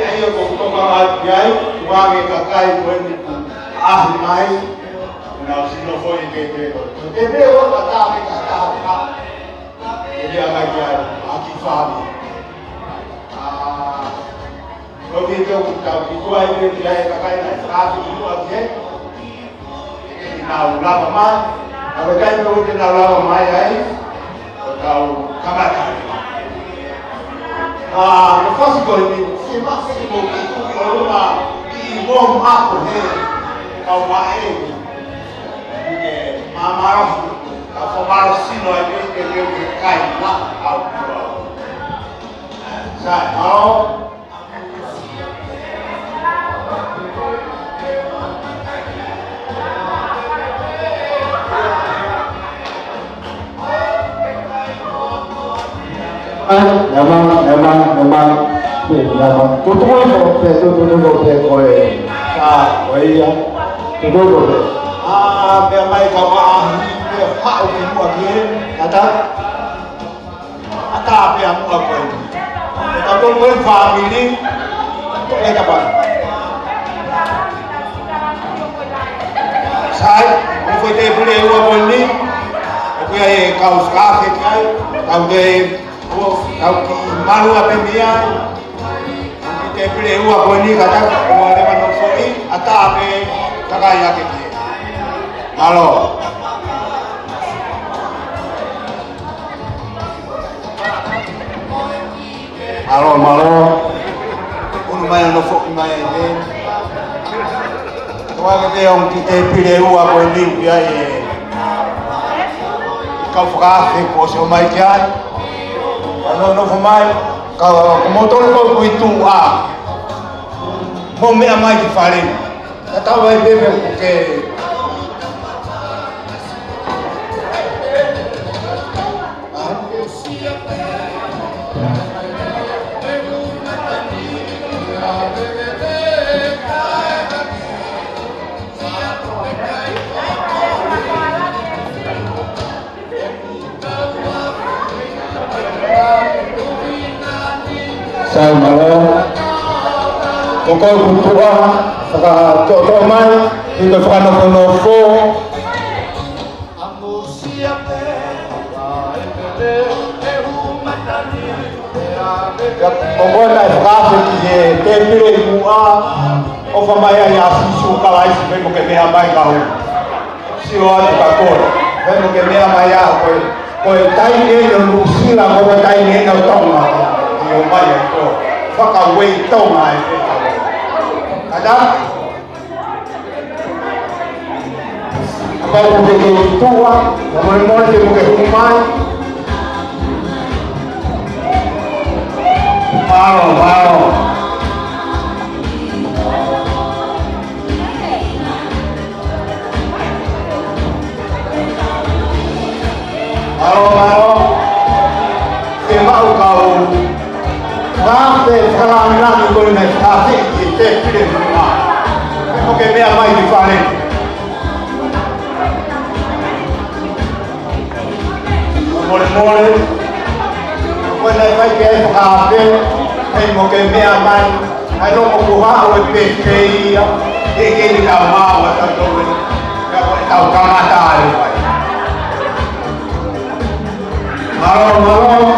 ayo kung tumangagay, umami kakay kung ahimay, na sino po yung Gabriel. Gabriel, matami kakaka. Hindi ang nagyay, aking family. Kung dito, ito ay binigay kakay na sabi ito at yan. Inaula pa man. Ang kaya mo inaula pa man ay ikaw kamatay. Nafasi ko ni si Masi mo ito ioluma i-warm up he kawae ni mamara afomaro sino ay ni kai na out sa memang tutup kowe sa kowe ya tutup memang kau hak umu lagi kata apa yang mau kowe tapi kowe family apa saya mau kita boleh uang ni aku yang kau sekarang kau deh kau malu apa dia? Kita pilih uang boni kata orang lepas nafsu atau apa kaya kita. Malu. Malu. Lumayan nafsu lumayan ni. Kalau kita yang kita pilih uang boni dia kau fakir kosong macam. Ano fumai motor ko itu mau me amai di farin kata vai bebe porque saya malam pokok butuh saka contoh mai itu saka nopo pokok nak saka sih tempel mua ofa maya ya sisu kalai sih mau kena mai kau siwa di pakor mau kena maya kau tai ni yang rusi lah kau tai ni yang tong lah yang maya kau fakar wei tong lah ada apa yang tua mau dia mau ke rumah malu mau kau sampai sekarang lagi kau nak kasih kita pilih semua. Okey, biar mai di sana. Boleh. Kau nak mai ke kafe, mau ke biar mai. Ayo mau buat awak PK, ini kau mau atau kau tahu kamata ni. Malu.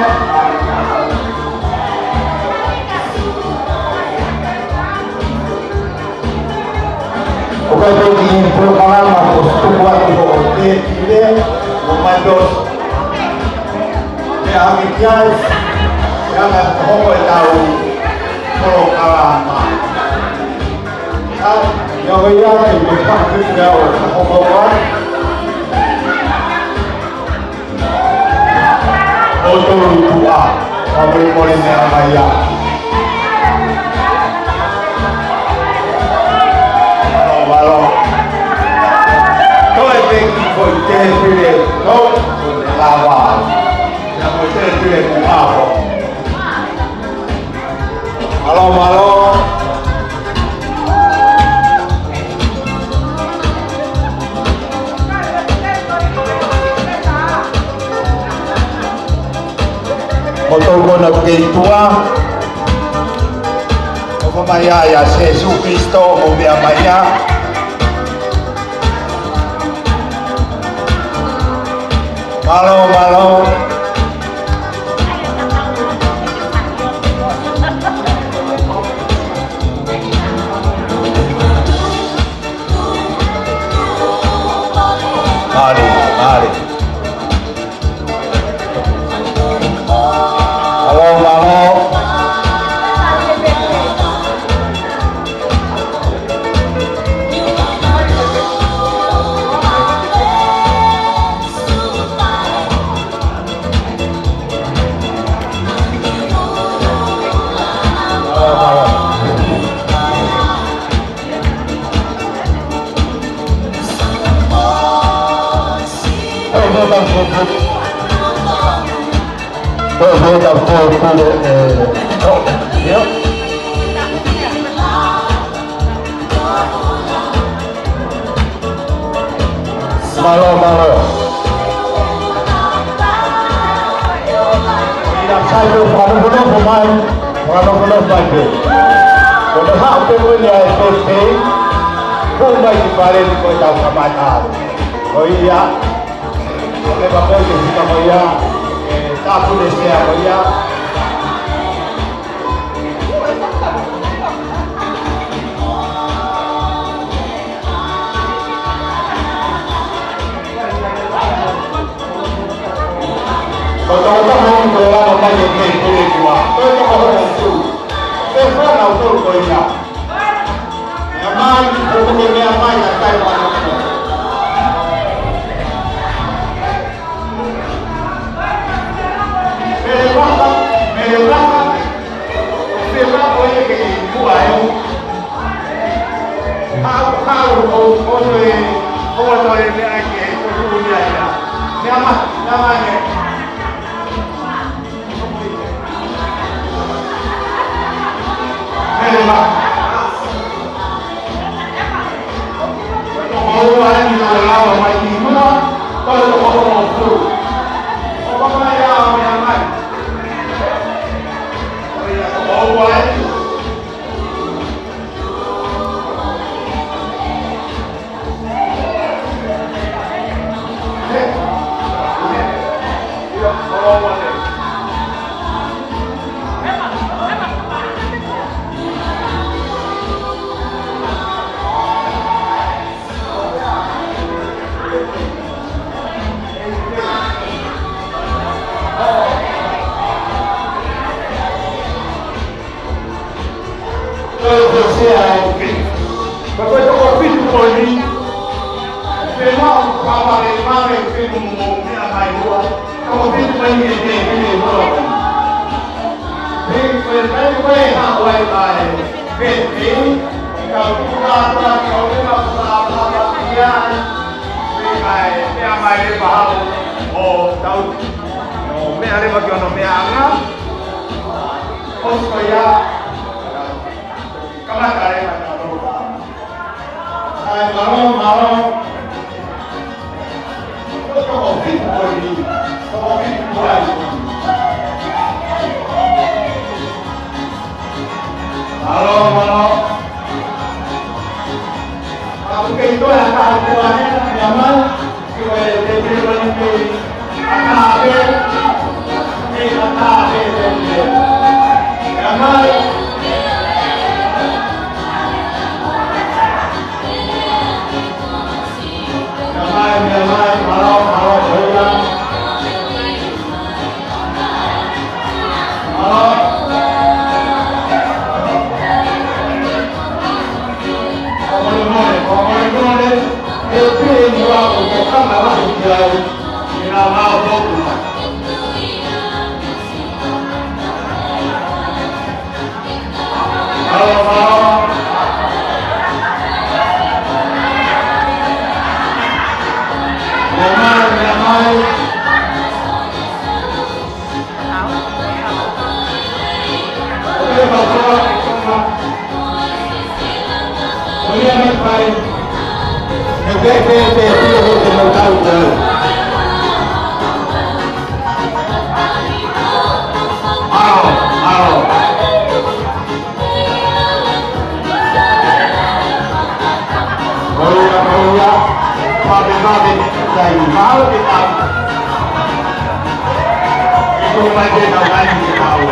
Bukan di Polokalama Lotu Fakafeta'i memandos yang impian yang kau tahu Polokalama yang yang dibuat juga kau Lotu dua boleh merah Kalau kau ingin pilih kau lawan, yang pilih apa? Malu. Motor ko na begitu Maya ya Jesus Cristo o mea maya. Malo malo. Mari, mari. Malo malo. Malo malo. Tidak saya belum pemain, belum main. Kalau hampir punya SPP, pemain di balik kita kemana? Oh iya, oleh bapak kita punya tak boleh saya punya. Kalau kita mau berjalan apa yang boleh buat, kita harus itu. Kita harus tahu koinnya. Yang mana untuk yang mana yang saya mahu. Mereka, siapa boleh ke buat? Kau boleh ni lagi, kau boleh ya. Namanya. Orang yang lalu macam mana? Kalau orang tu, orang yang mana? Orang Bapak itu kopi tu kopi, memang kawan memang itu mungkin apa itu, kopi tu banyak ini dua. Ini awal kali, ini kalau kita dia, ini apa ini bahawa tahu, me ada bagian me angam, supaya kamu cari macam malam, itu kopi boleh, malam, kamu itu yang keakuannya nyaman, supaya jadi lebih akal, nyaman. Dai, mau kita. Itu macam apa lagi tahu?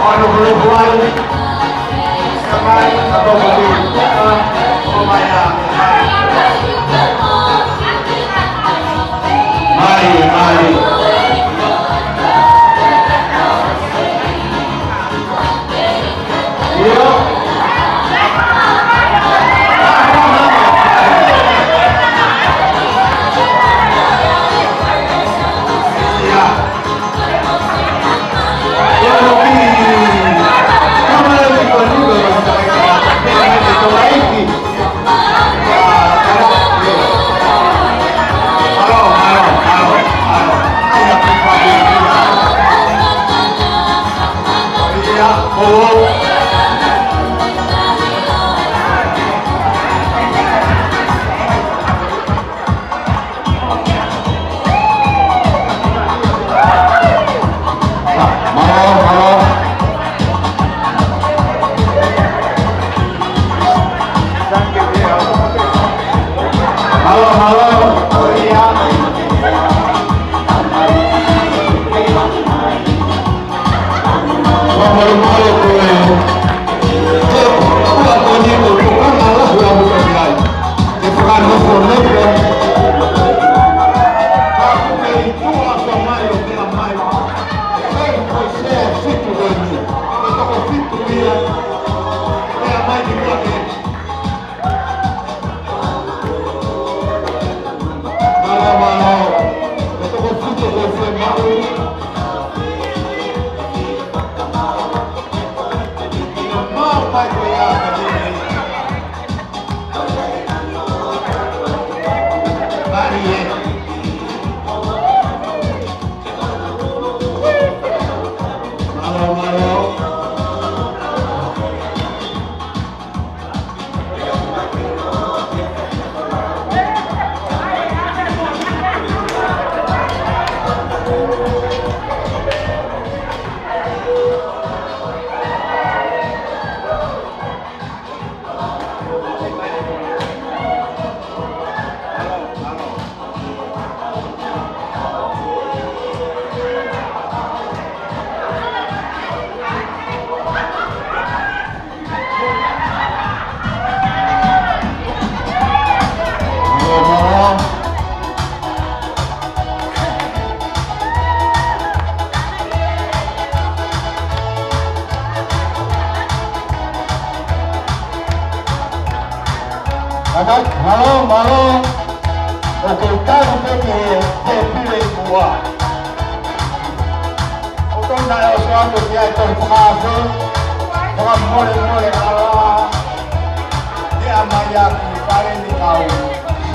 Orang belum buat. Sekarang atau mungkin lumayan. Mari. Malo, okultado que pide igual. Otong na yo suatu dia itu pengaso, pengamore ala dia maya kare ni kau,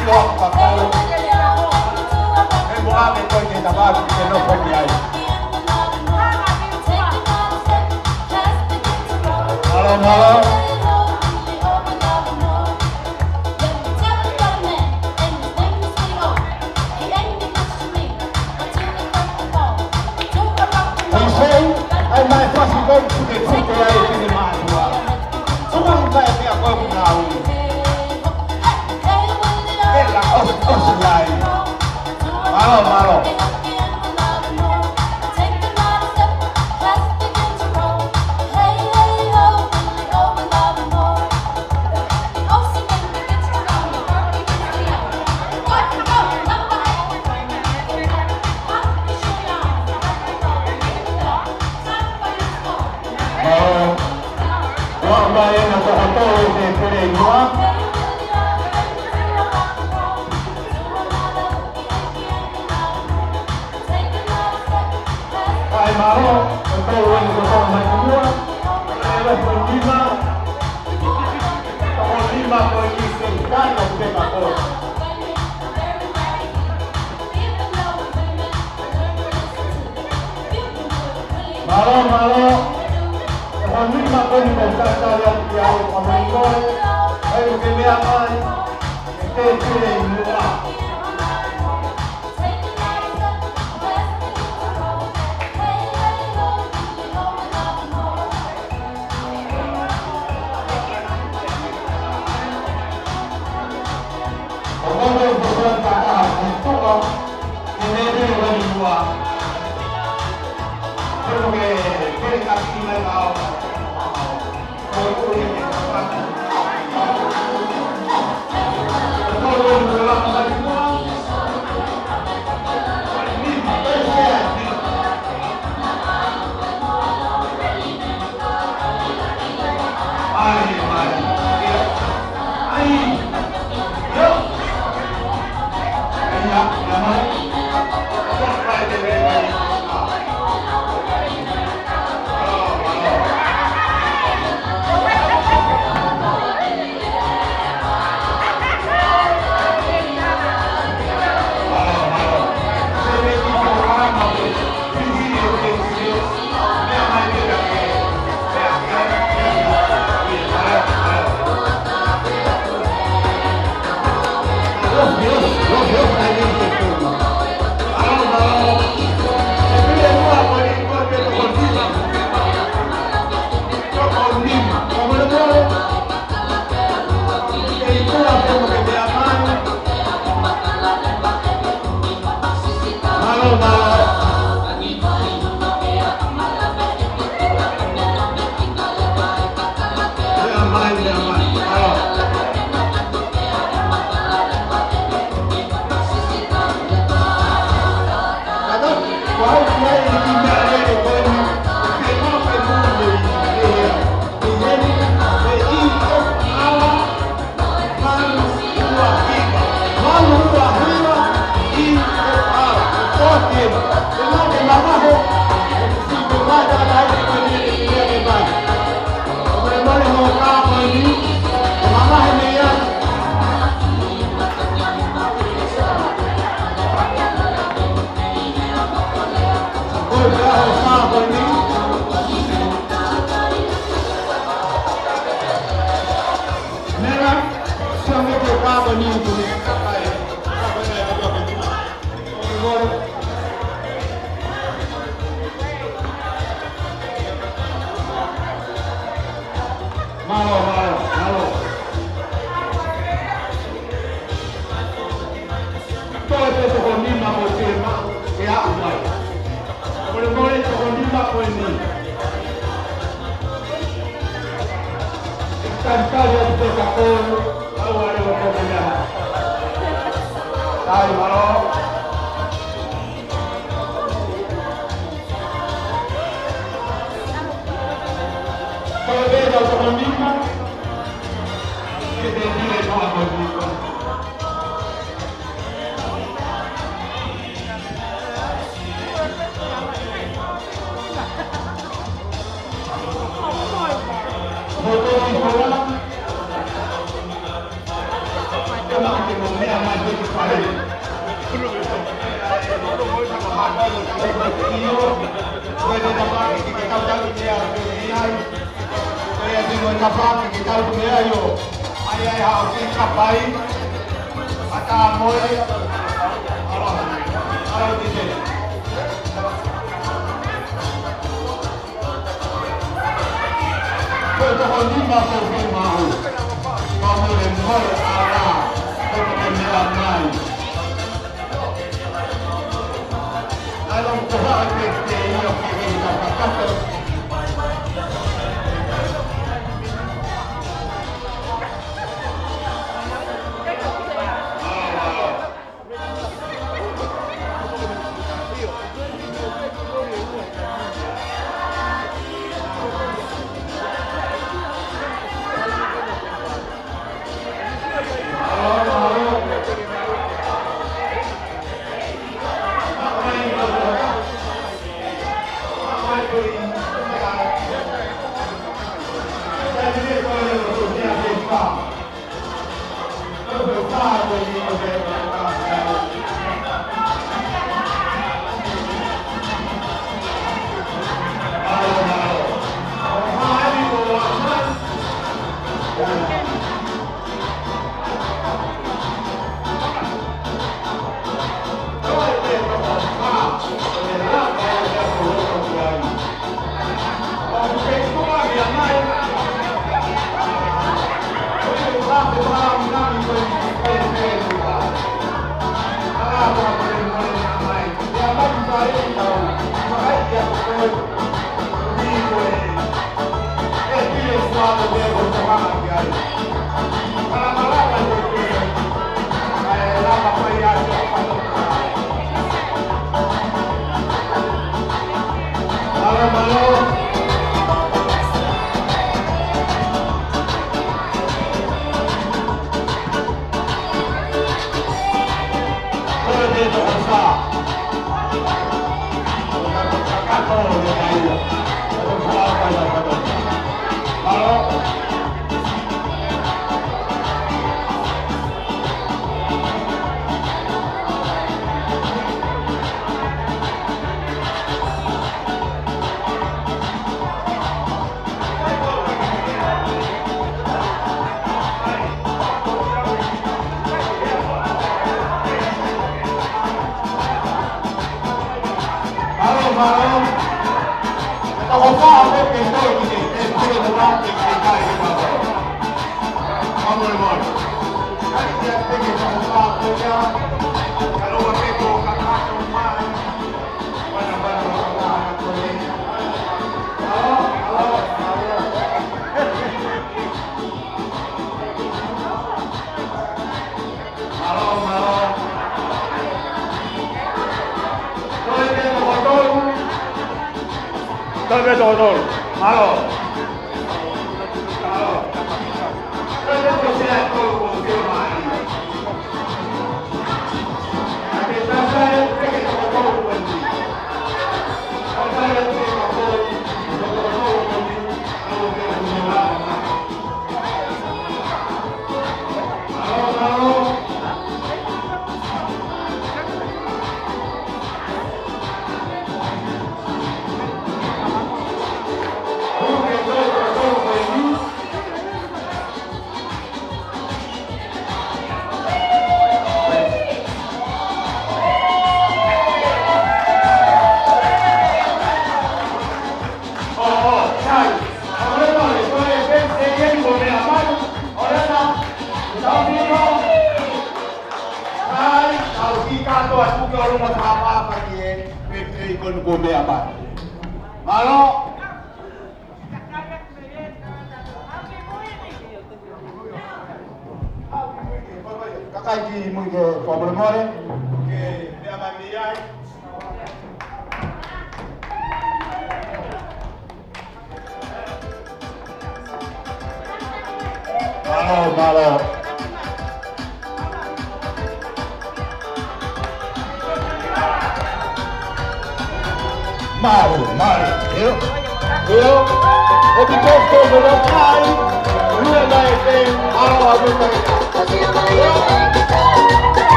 siok pakau. Ebo ame kau ni tabaku ke no podiai. Malo. Malo. Kalau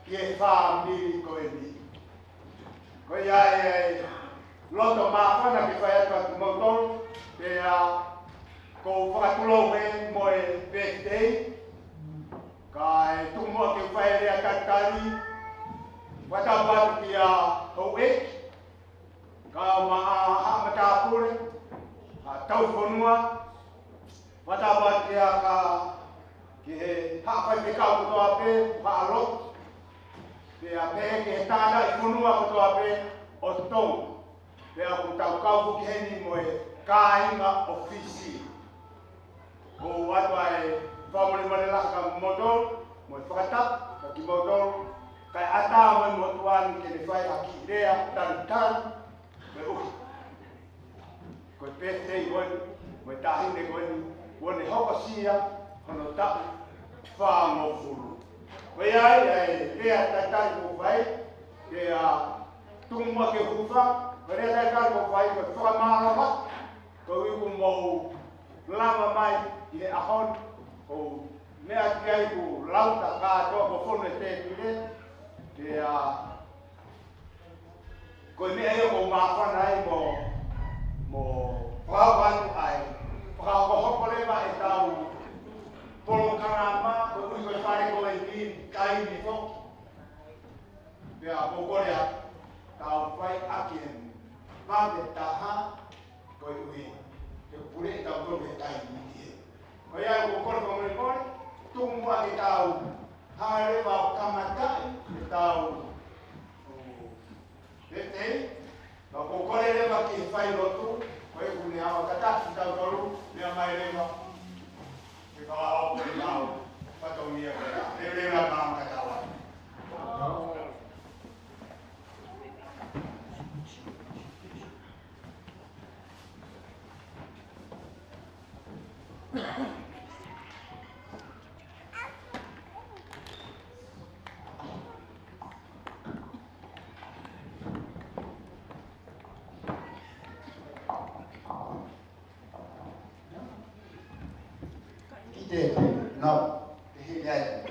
ke family ko ni ko ya loto mafana ke fa ka motor pe ko fa tulo me mo birthday kai tumo ke fa ya kakari wata ba kia oe ka ma ha mata pure tau fonua wata ba kia ka ke ha fa ke ka ko ape pa lo ke ape ke tada fonua ko ape o to ke aku tau ka ke ni mo ka inga ofisi ko watu ai family manela ka motor mo fakata ka ki motor kai ata mo tuan ke ni fai aki idea tan me ko pete gon mo tahi ne gon woni hokasia hono ta fa mo fulu ko ai ke ata ko fai ke tumma ke hufa ko ata ko fai ko fa ma ko wi ko mo lama mai ile ahon ko me atiai ko lauta ka to ko fone te ile ke ko me ai ko ma fa nai mo prawan ai pra ko hokole ba etau Polokalama Lotu Fakafeta'i kai ni fo pe a pokorea tau fai akien pa de taha ko ui te pure tau ko de kai ni ko ya ko ko mo tumu ake tau hare ba kamatai tau pete ba ko le ba ki fai lotu ko e kuni awa kata tau tolu le mai le ba ke ka au ko tau pa to ni le la ba kata wa no hidayah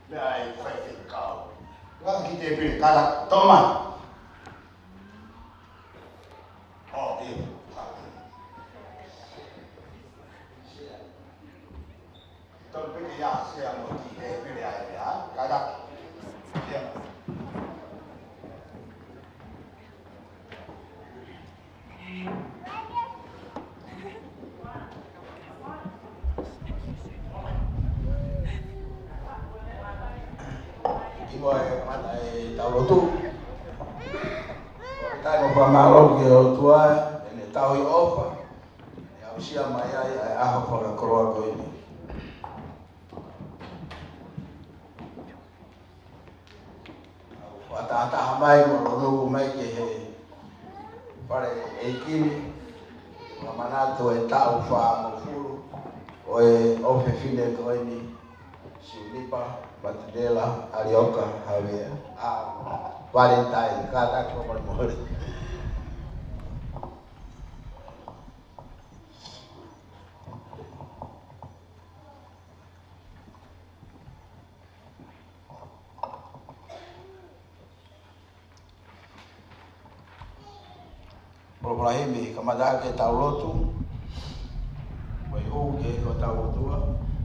dari fakir kau kalau kita pilih kalau teman oh iya tapi ya saya mau kita pilih aja kalau ya tau lotu tai mo pamalo ke o tua ene tau I ofa e au sia mai ai aho para kroa ko ini au ata mai mo no mai ke he pare e kini manato e tau fa mo furu o e ofe fine ko ini si Nipa Valentine Arioka Javier Valentine kata ko mo hori Ibrahim kamada ke tau lotu mai o ke ko tau tua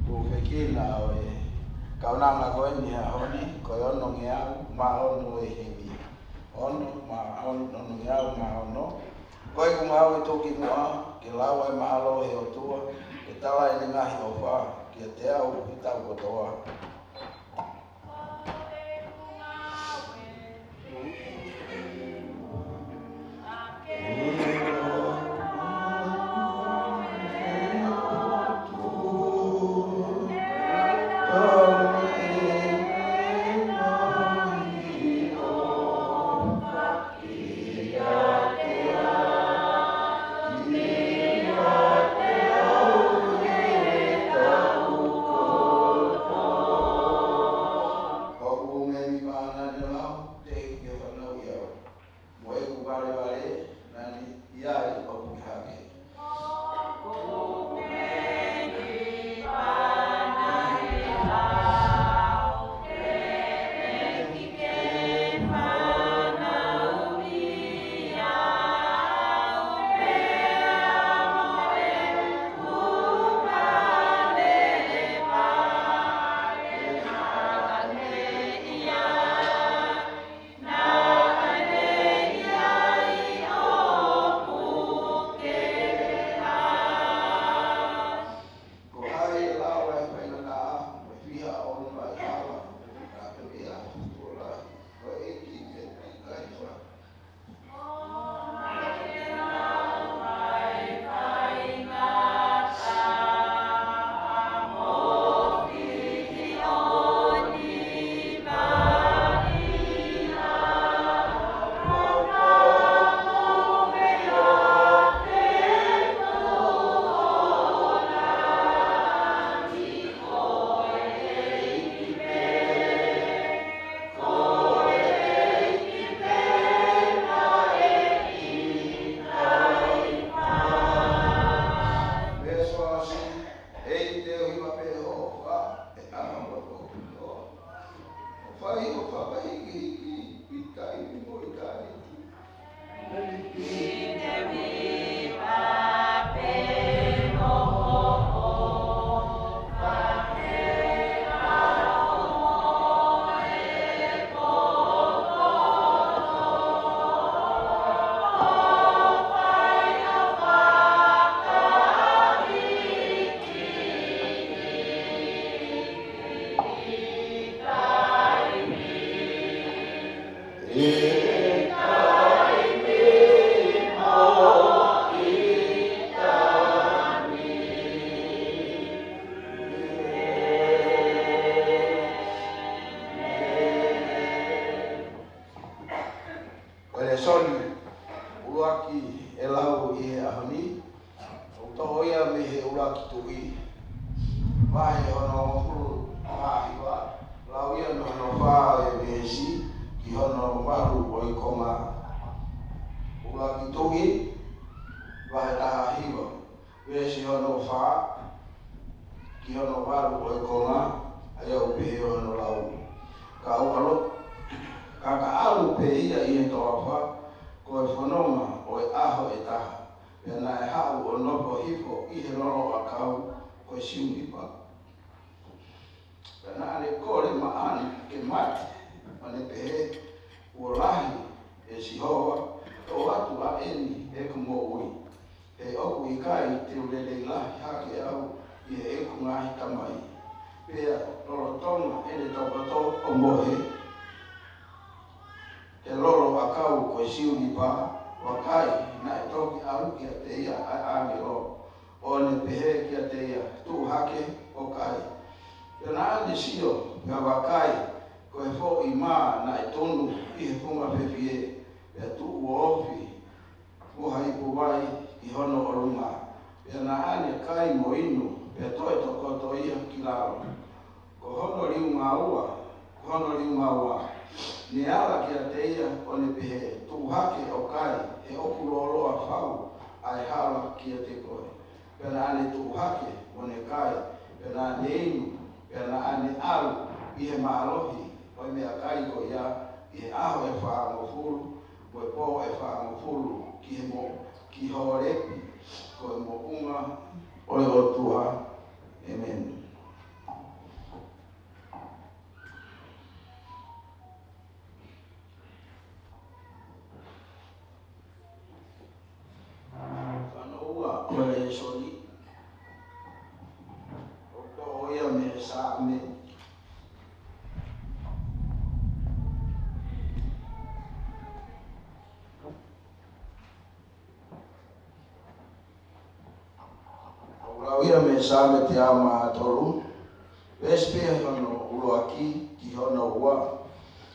o ke kila o kau nang ko ni honi ko ono ngia ma ono e himi ono ma ono ngia ma ono ko ku ma o to ki mo ke lawa ma lo e o tua ke tala ni ngahi o fa ke te au ki tau ko toa soni uaki elau I ahoni to ia me he uaki tui vai hono hulu mahiwa lau ia no fa e besi ki hono maru o I konga uaki tui vai ta hiwa besi hono fa ki hono maru o I konga ai o pe hono lau ka alo ka alu pe ia I to afa ko e whanonga o e aho e taha. Pea nā e hau o nopo hifo I he loro a kau ko e siu nipa. Pea nā ane kore maani ke mate ane pehe ua lahi e sihoa o atu a eni e kumo ui. E oku I kai te ulele lahi hake au I he eku ngahi tamai. Pea loro tonga ene taupato o mohe e loro a kau ko e siu nipa wa kai na e toki alu ki a te ia a ane lo o ne pehe ki a te ia tu hake o kai. Te na ane sio nga wa kai ko e fo I maa na e tonu I he punga pepie e tu uofi mo haipu wai I hono o runga. Te na ane kai mo inu e toi tokoto ia ki lao. Ko hono riu ngā ua, ko hono riu ngā ua. Ni ala ki a te ia o ne pehe tu hake o kai e oku loroa whau ai hala ki a te koe. Pena ane tu hake o ne kai, pena ane inu, pena ane alu I he maalohi o mea kai ko ia I he aho e wha mo furu, ko e po e wha mo furu ki he mo ki horepi ko e mo unga o e o tua. Amen. Ole soli o ia me sa me o ia me sa me te ama tolu vespe hono ulo aki ki hono ua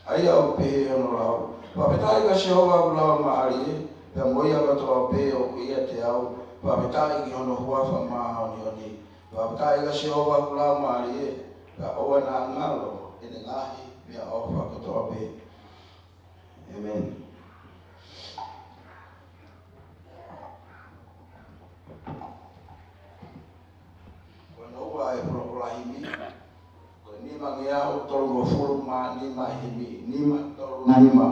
ai au pe hono lao papetai ka Jehova ula ma ali pe moia ka to pe o ia te au papetai ki hono huafa ma oni oni papetai ka Jehova ula ma ali ka oa na ngalo ene ngahi mea ofa ka to pe. Amen. Ua e prokolahimi ko nima ngea o tolu mo fulu ma nima himi nima tolu nima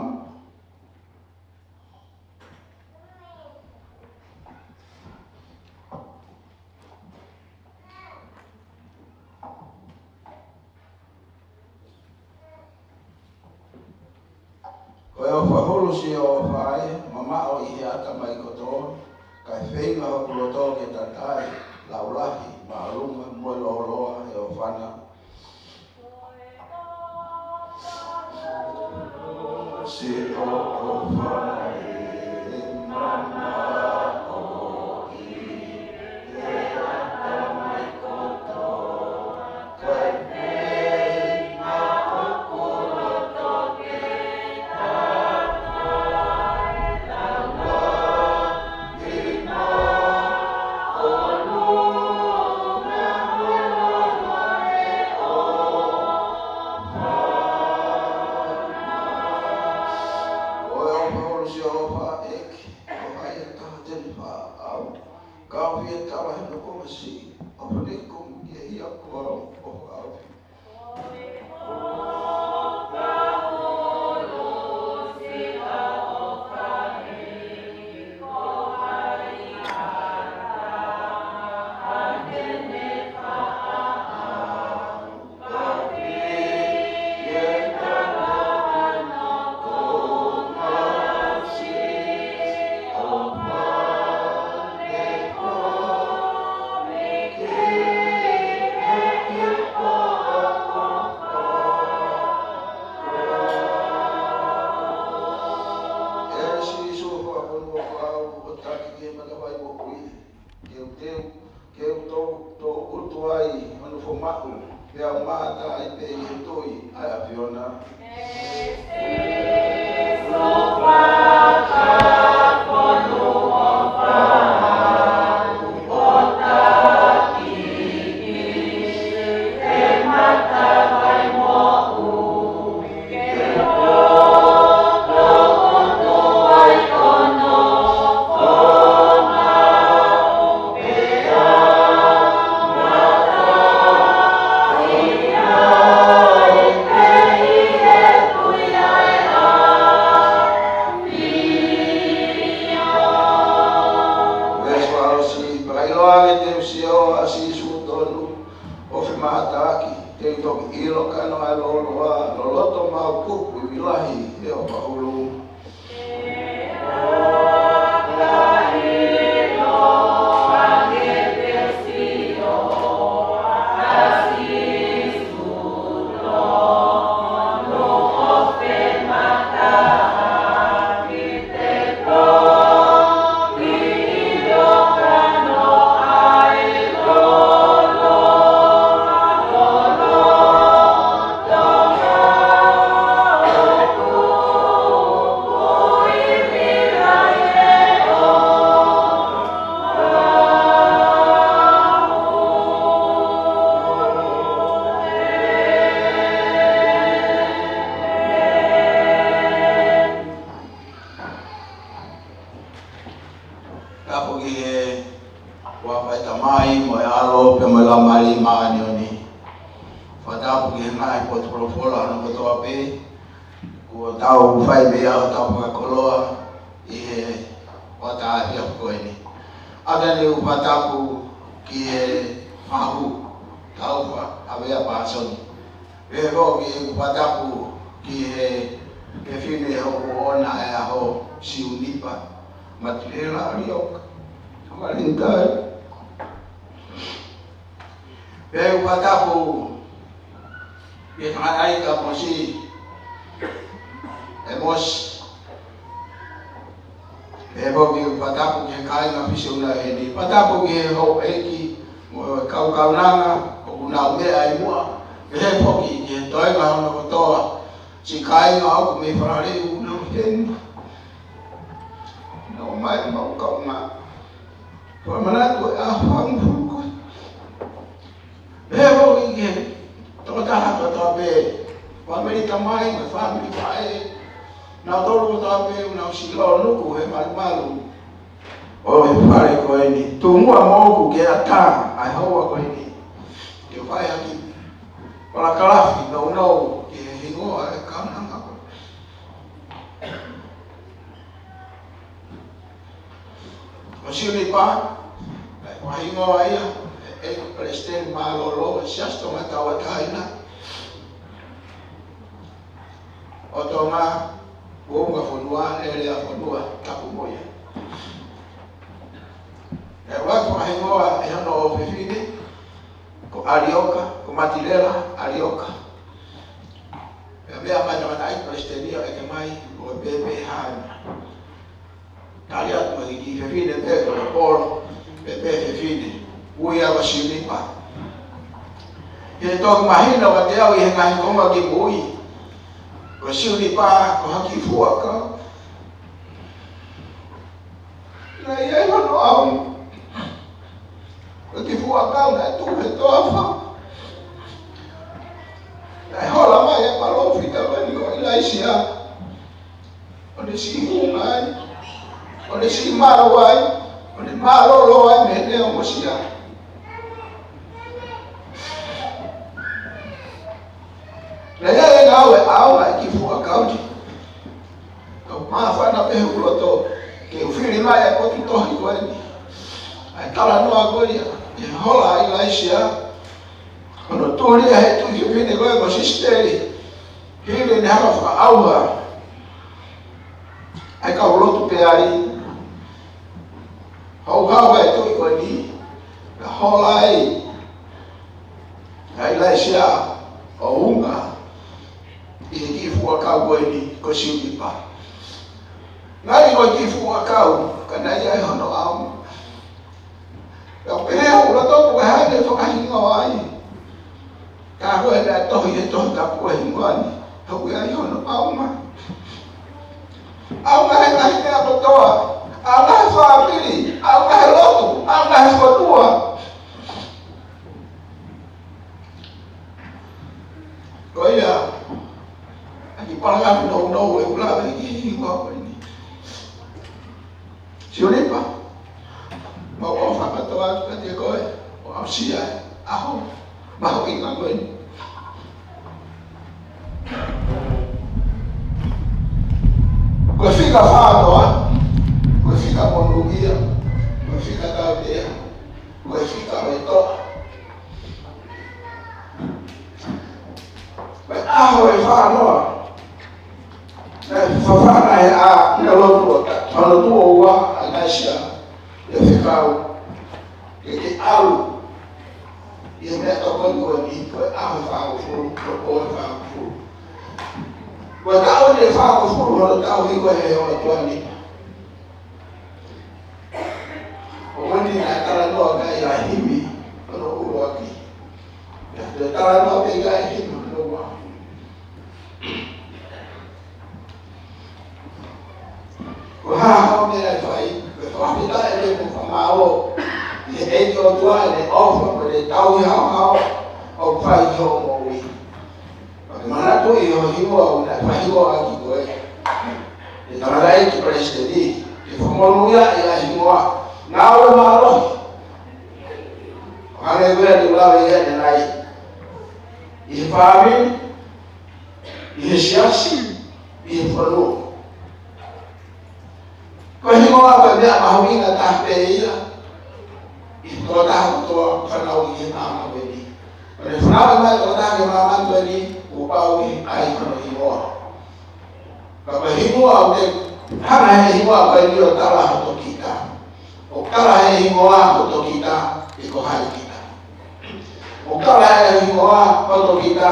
ko e o whaholo si o whae mama o I ata mai koto kai whenga o kuloto ke tatai laulahi maalunga mo loa e o whana si o whae mama o I ata mai koto kai whenga o kuloto ke tatai laulahi Fiona. age te usio asisu tonu o fe mataki te toki ilo kano ai loloa loloto mau kupu ilahi e o paulu. Nipa Valentine. Pero patapo, yung ay ka po si Emos. Pero yung patapo yung kain na pisyo na hindi. Patapo yung ho eki, kau nanga, kung naume ay mua. Pero po yung toy nga na kotoa. Si kain nga ako may parali unang hin. May mau kau nga. Pamalat ko ahang ko. Pero igen, toda be. Family kamay, my family bae. Na tolo tabe una silo no ko he malu. O he pare ko ni. Tu mo mo ko ke ata, ai ho ko ni. Ke vai aqui. Polokalama no ke hingo ai ka na ko. Kasi Nipa, wahingo ay prestel malolo, siyas tumatawad kain na. Oto nga, buong kafunua, area funua, tapu mo yan. Wag wahingo ay ano ofifini, ko arioka, ko matilela, arioka. Kaya may naman ay prestelio, ay kamay, ko bebe hana. Talia tu hiki fefine pe ko polo pepe fefine uya wa Nipa ye to mahina wa teo ye ngai ko ma ki mui ko Nipa ko haki fua ka na ye no au ko ki fua ka na tu he to afa na hola ma ye palo fita ba ni ko ila isia o de si ngai Oleh si marwai, oleh maroloi mene omosia. Laya ngawe awa kifua kauji. Kau mafa na pehe uloto ke ufiri mai ko tutohi kwani. Ai kala no agoria, e hola ilaisia. Kono tori he tu vine ko ko sisteri. Hile ne hafa awa. Ai ka uloto peari. Hau hawa itu ikoni, holai, Ilaisia, ounga, ini fua kau ini kosi Nipa. Ngai ko fua kau, kana ia hono am. Tapi ulah tu bukan hanya tu kahingo ai. Kau ada toh itu tak buat hinguan, kau ia hono am. Am ngai ngai apa toa? Allah family, Allah lotu, Allah kedua. Kau ya, lagi paling no, ulah lagi apa ini? Nipa, mau apa kata orang kata kau, mau siapa? Aku mau ingat kau ini. Kau fikir apa? Fika mondugia, fika tabia, fika weto aho e fa no na fa na a na lo tu wa agasha e fika o que algo e me tocou no ni foi aho fa o fu o fa o fu wa ta o de fa o fu o ta o iko e o to ni o ni na kala no ga ya himi no o wa ki ya ta no pe ga himi no wa wow, mira, fai, fai da ele com famao. E aí eu tô ali, ofa, por ele tal e hao, o fai jo mo wi. Mana tu eu hiwa, na fai hiwa aqui coi. E tá lá que parece ali, que fomos no ia e hiwa. Na o malo. Ane vê de lá e é nai. E fami, e chassi, e falou. Kwa hiyo hapa ndio mahawinga tapeia itoda hapo kana uye mama wewe wale fulani wale wanataka mama wewe ubawi aikano hiyo kama hiyo au hana hiyo kwa hiyo tala hutokita ukala hiyo hutokita iko hali kita ukala hiyo hutokita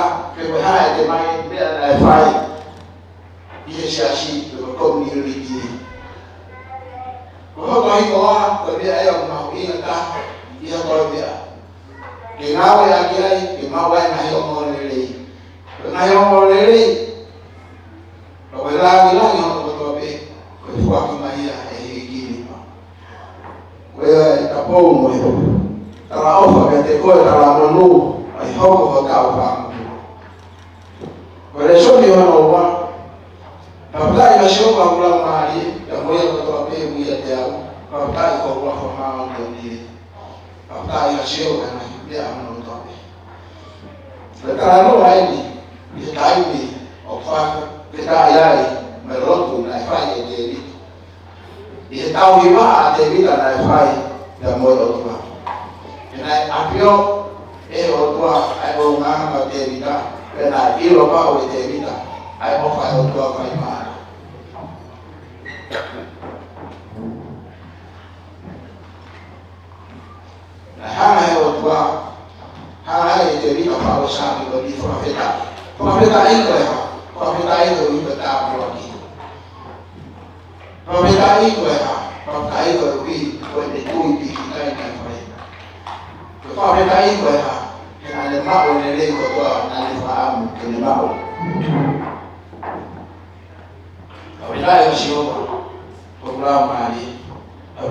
kwa haya jamani bila fai ile shashi kwa community kwa hiyo kwa dia ya mahawinga ta ya kwa dia kinawe ya kiai kimawa na hiyo ngolele kwa la bila ni kwa tobe kwa kimaya hiki wewe tapo mwe tara ofa kete kwa tara manu ai hoko kwa kwa kwa lesho ni wana Papai mashoka kula mahali ya moyo kutoa pevu ya tao. Papai kwa kula fahamu ndio. Papai mashoka na kibia mno tope. Lekano haini ni taimi ofaka kita yai merotu na ifanye tedi. Ni tao hiwa atebita na ifanye ya moyo kwa. Ina apio otwa ayo ngama tebita na ilo pa we tebita. Ai ofa otwa kwa imani. Hana otwa hana itebita pa usami kwa profeta iko ibata kwa kitu profeta iko wi kwende tuipi kitai na profeta iko na le mao ne le ko na le fahamu kile mao Wilaya sio programu hali au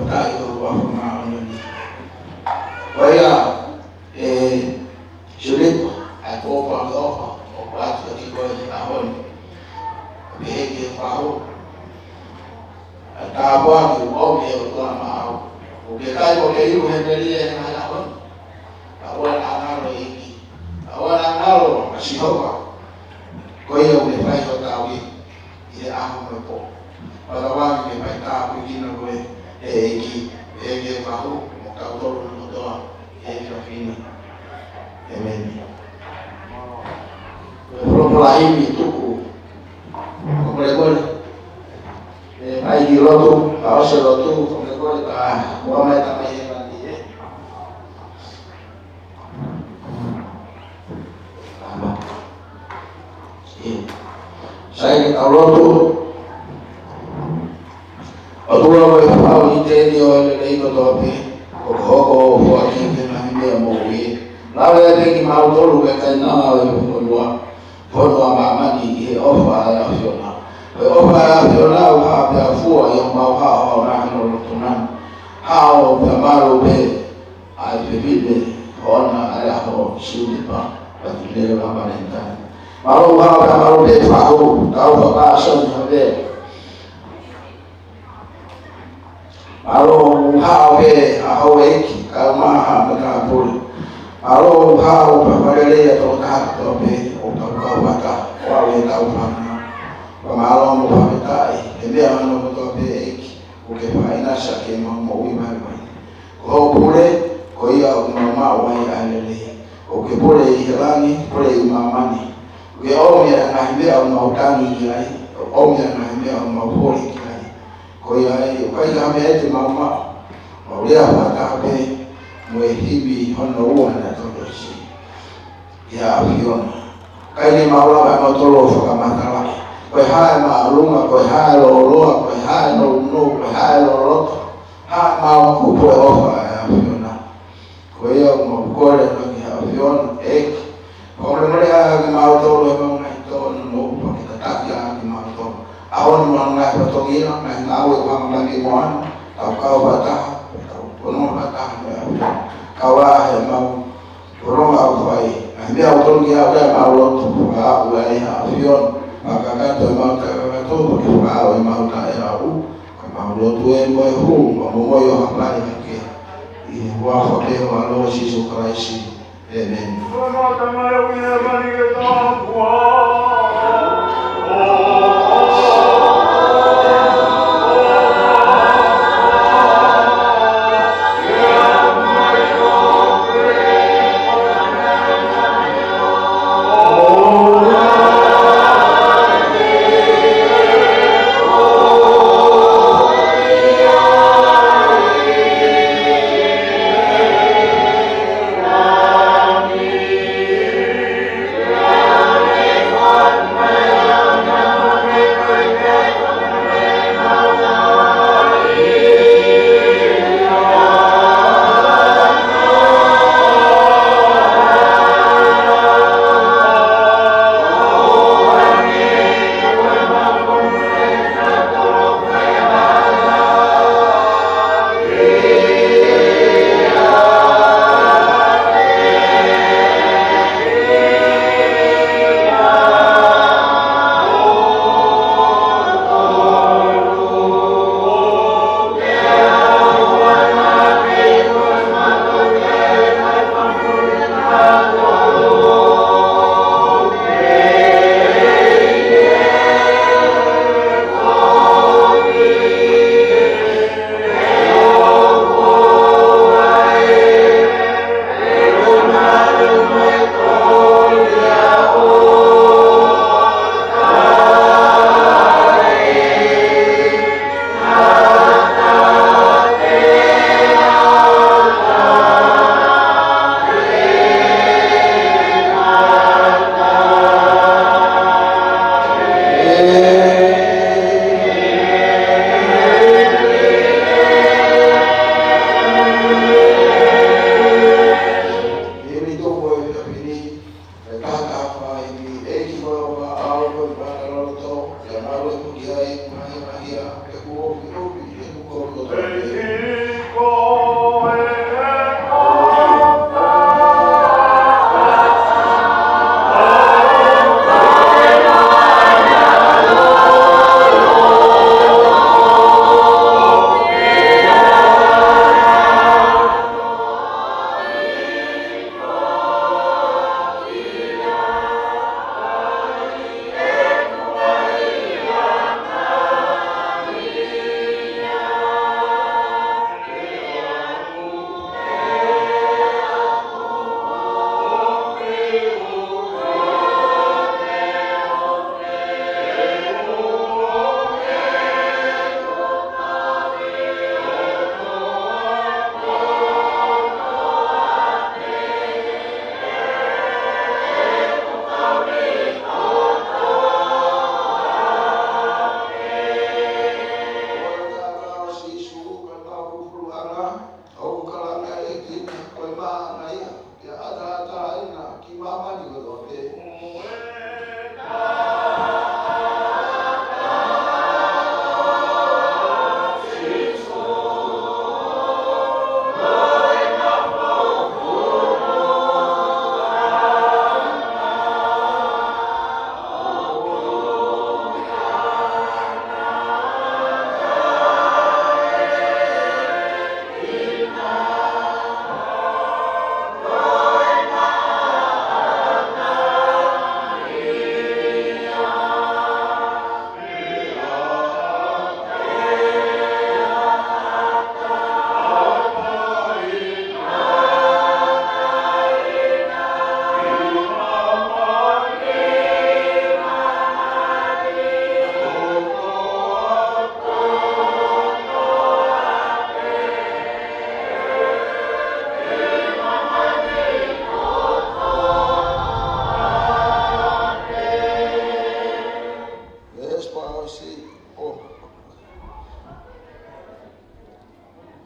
kwa maoni. Kwa hiyo shule hapo kwa ofa kwa watu kikoje ahoni. Bege kwao. Ataabwa kuombe kwa mao. Ukikai kwa hiyo endelee na ahoni. Awala nalo hiki. Awala nalo ashoka. Kwa hiyo umefanya utawi ile aho wala wangu nimepata kwingine kwa hiki fahu mkautoro ndoa fini amen kwa hili tuku kwa ai lotu ausha lotu kwa mama kama yeye ndiye saya lotu Atua wa pau iteni o le ino tope o hoko o akike na himea mowi lawe ate ki mautolu ke kaina o lua fono amamani e ofa ya fiona e ofa ya fiona o ha pe afua ya mau ha o na no tunan ha o pe maru pe ai pe bide ona ala ho Nipa Valentine maru ha pe maru pe fa ho tau fa so de Alo hawe ahaweki kama hamaka puli. Alo hawe pamalele ya toka tope ukawaka wawe kaufana. Kama alo Mufafeta'i embea mano kutope eki ukefaina shake mamo wima. Kwa pule kwa hiyo ukipole helani pole imamani we omya ngahimia mautani ngai omya ngahimia maupole ngai kwa hiyo ukaja hamete mama maulia watabe mwehibi hono uana todoshi ya afiona kaini maula ba motoro fakamatala kwa haya maaluma kwa haya loloa kwa haya no kwa haya loloto ha mawakupo ofa ya afiona kwa hiyo mkole ngi afiona kwa mle haya mautoro kwa tono no pakitaki ya mautoro ahon mwana kutogira na nawe kwa mlangi mwana au bata kono bata kawa ya mau Roma afai, ambia utongi ya maulotu wa ya afion, makakata makakatoto kifawe mauta ya u, kama ulotu moyo huu, moyo habari yake. Wafa leo alo Yesu Kristo. Amen. Amen.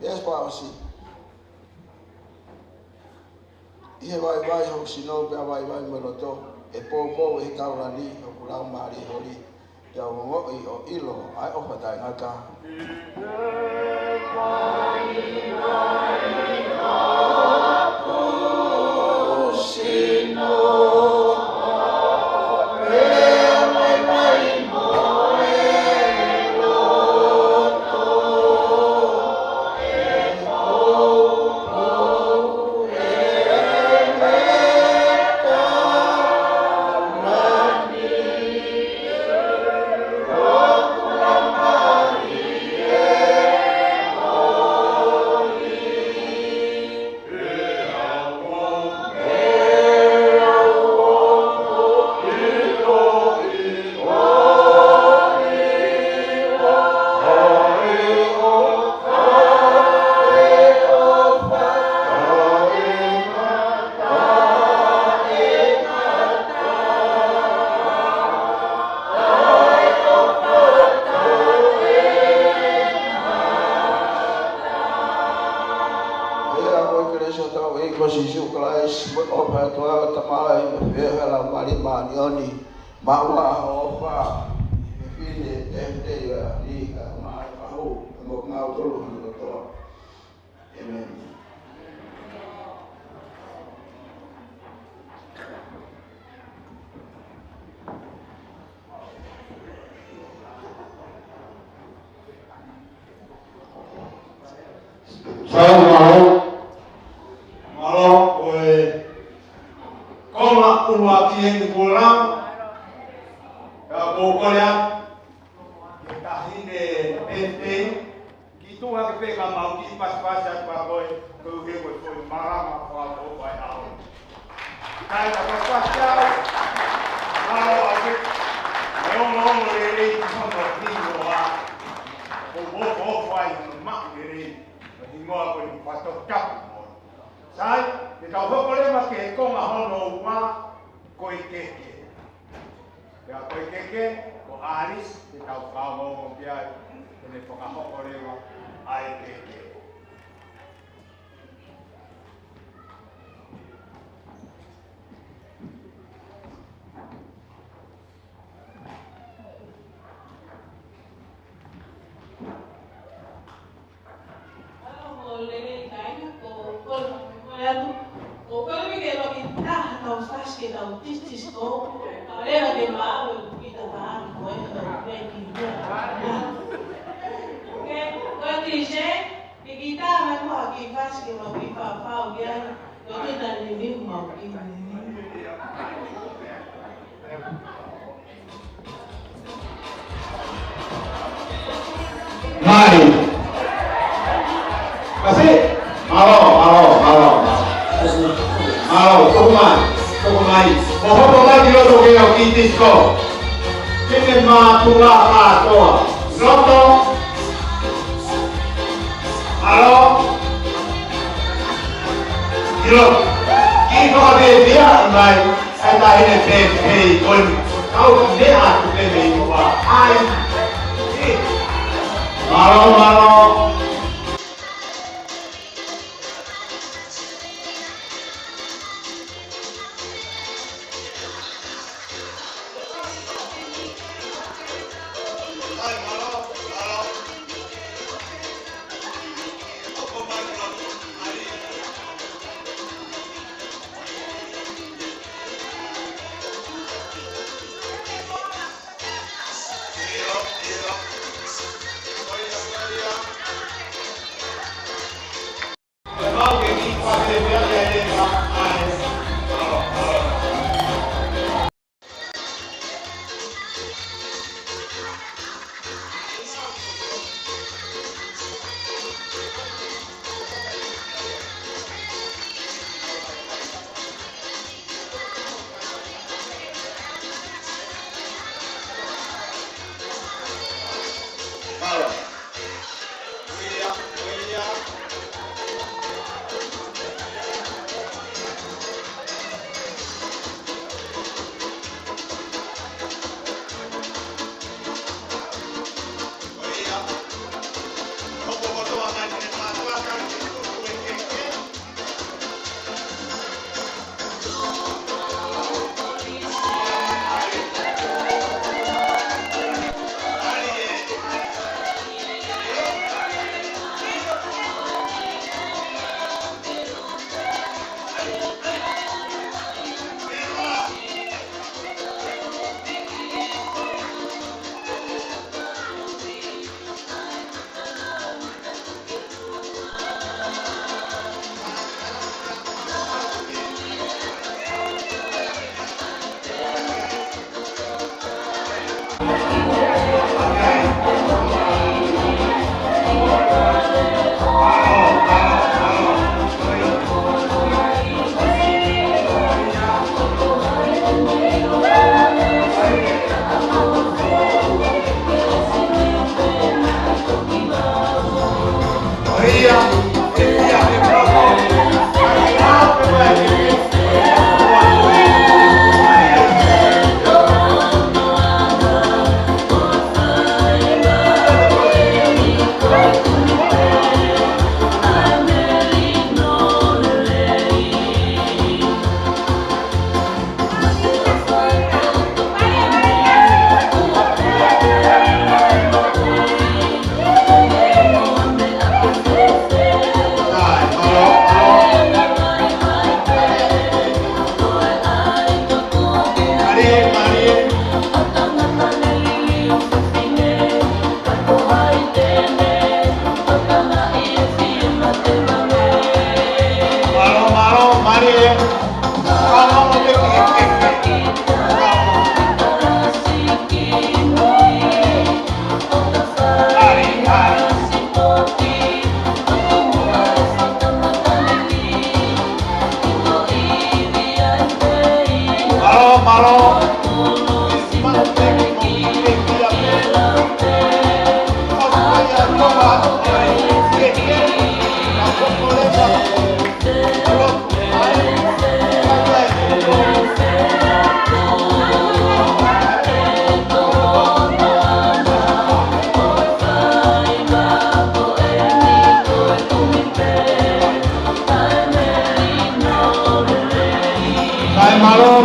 Yes, Pause. Ihe vai ho sino pe vai meloto e po e kaurani o kula mari hori ya ngo o ilo ai o fatai ngaka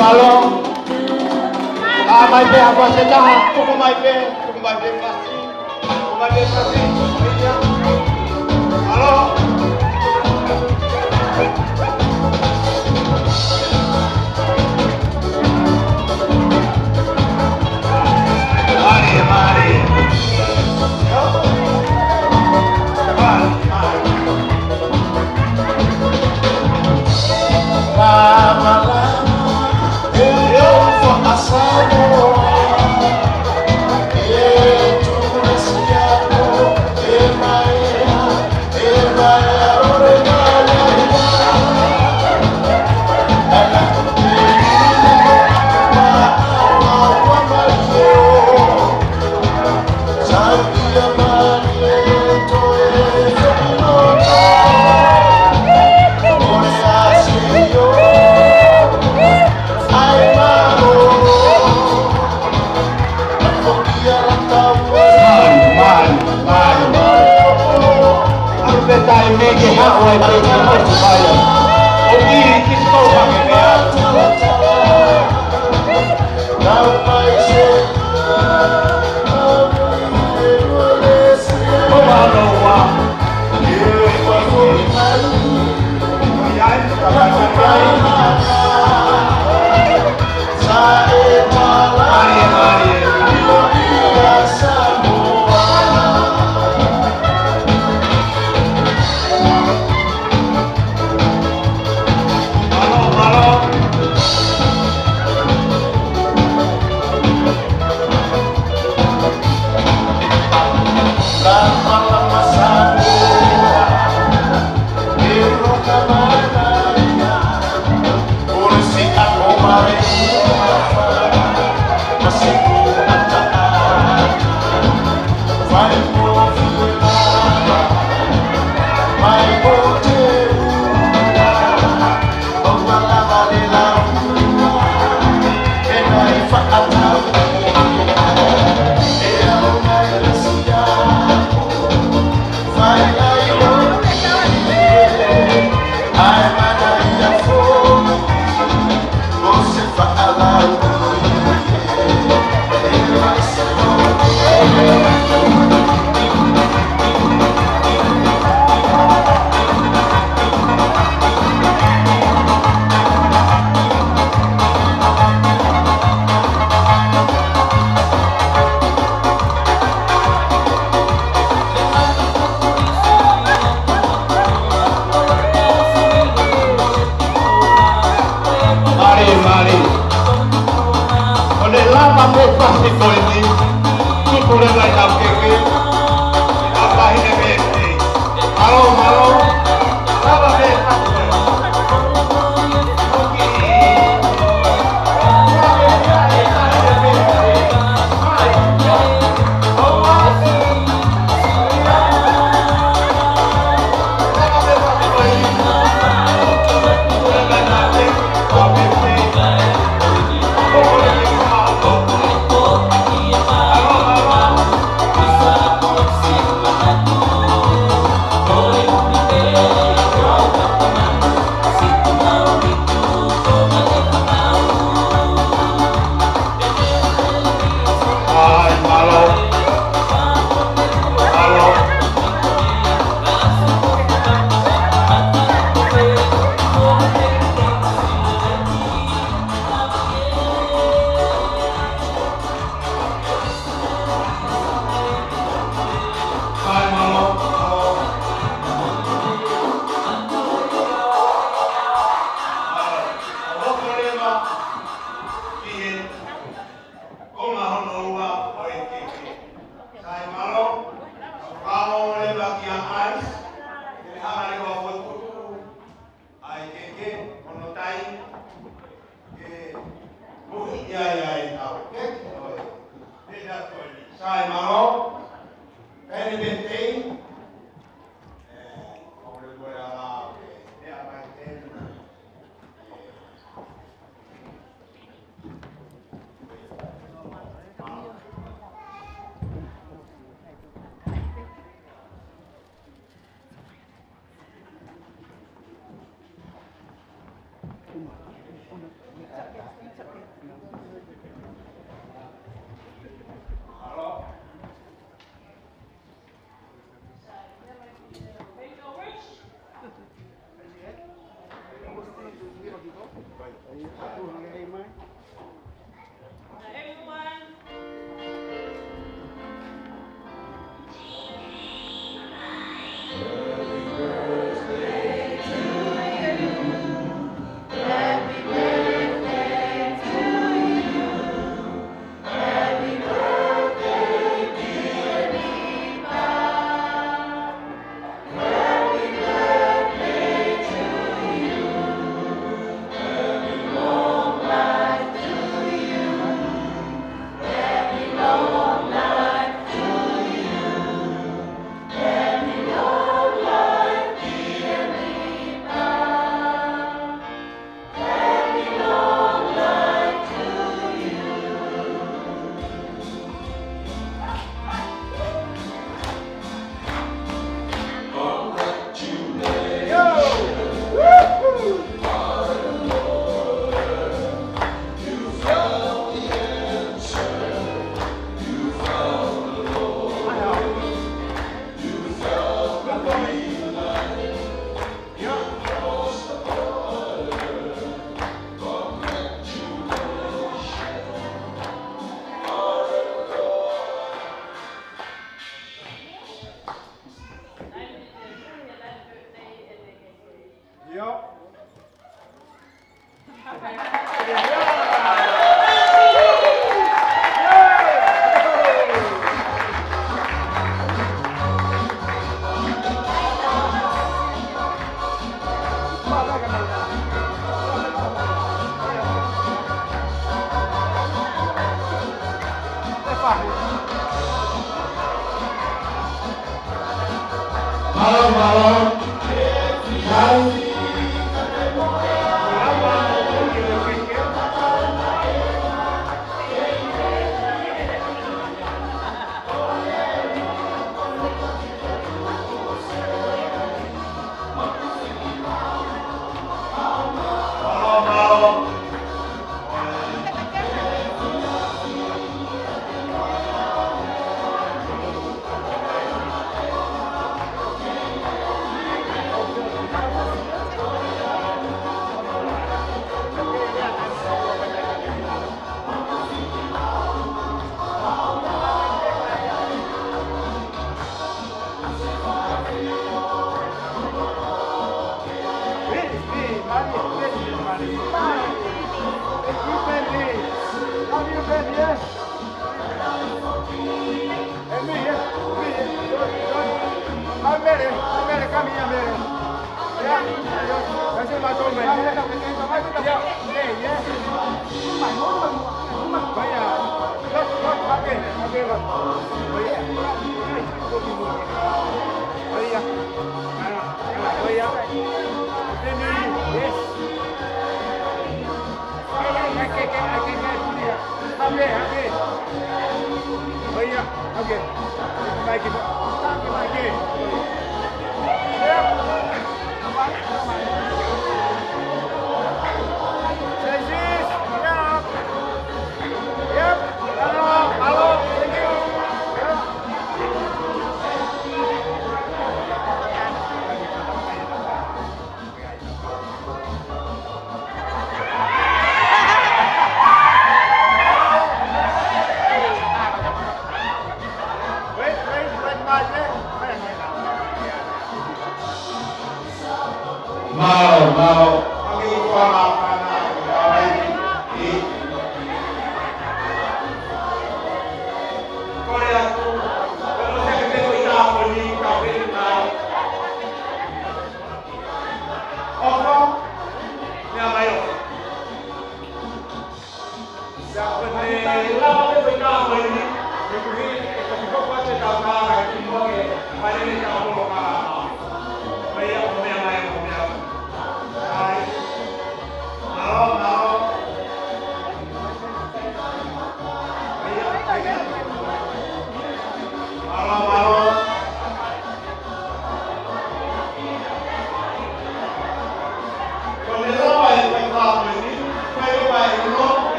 malo. Mai pe apa sejahat, cukup mai pe pasti. Cukup mai pe pasti. Halo. Mari.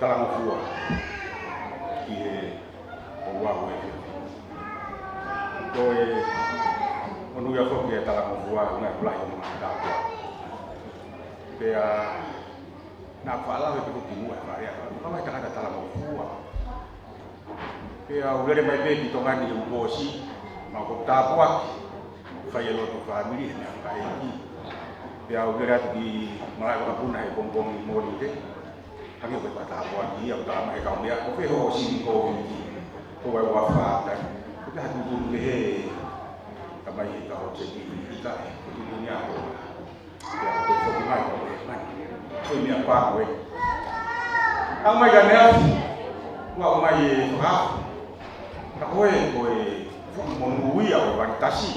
talango fua ki e o wau e koe onu ia foki e talango fua ngai kulai o mga tāpua pea na whaalawe pe kuki mua e wharea kawai tangata talango fua pea ulere mai bebi tongani i uposi ma ko tāpua whai e loto whamiri e nea whae ki pea ulere atu ki malai wakapuna e bongbongi mori te hangi koe tāpua ki au tāma e kaumea ko wheho o sini kōwini ki ko wai wawhātai ko te hatu tūru le he kamai e ka o te ki ita e ko tūru ni ako pea koe whoki mai ko e mai koe mea pāko e au mai ka nea ua o mai e whakafu ka koe koe whuki monu uia o wangitasi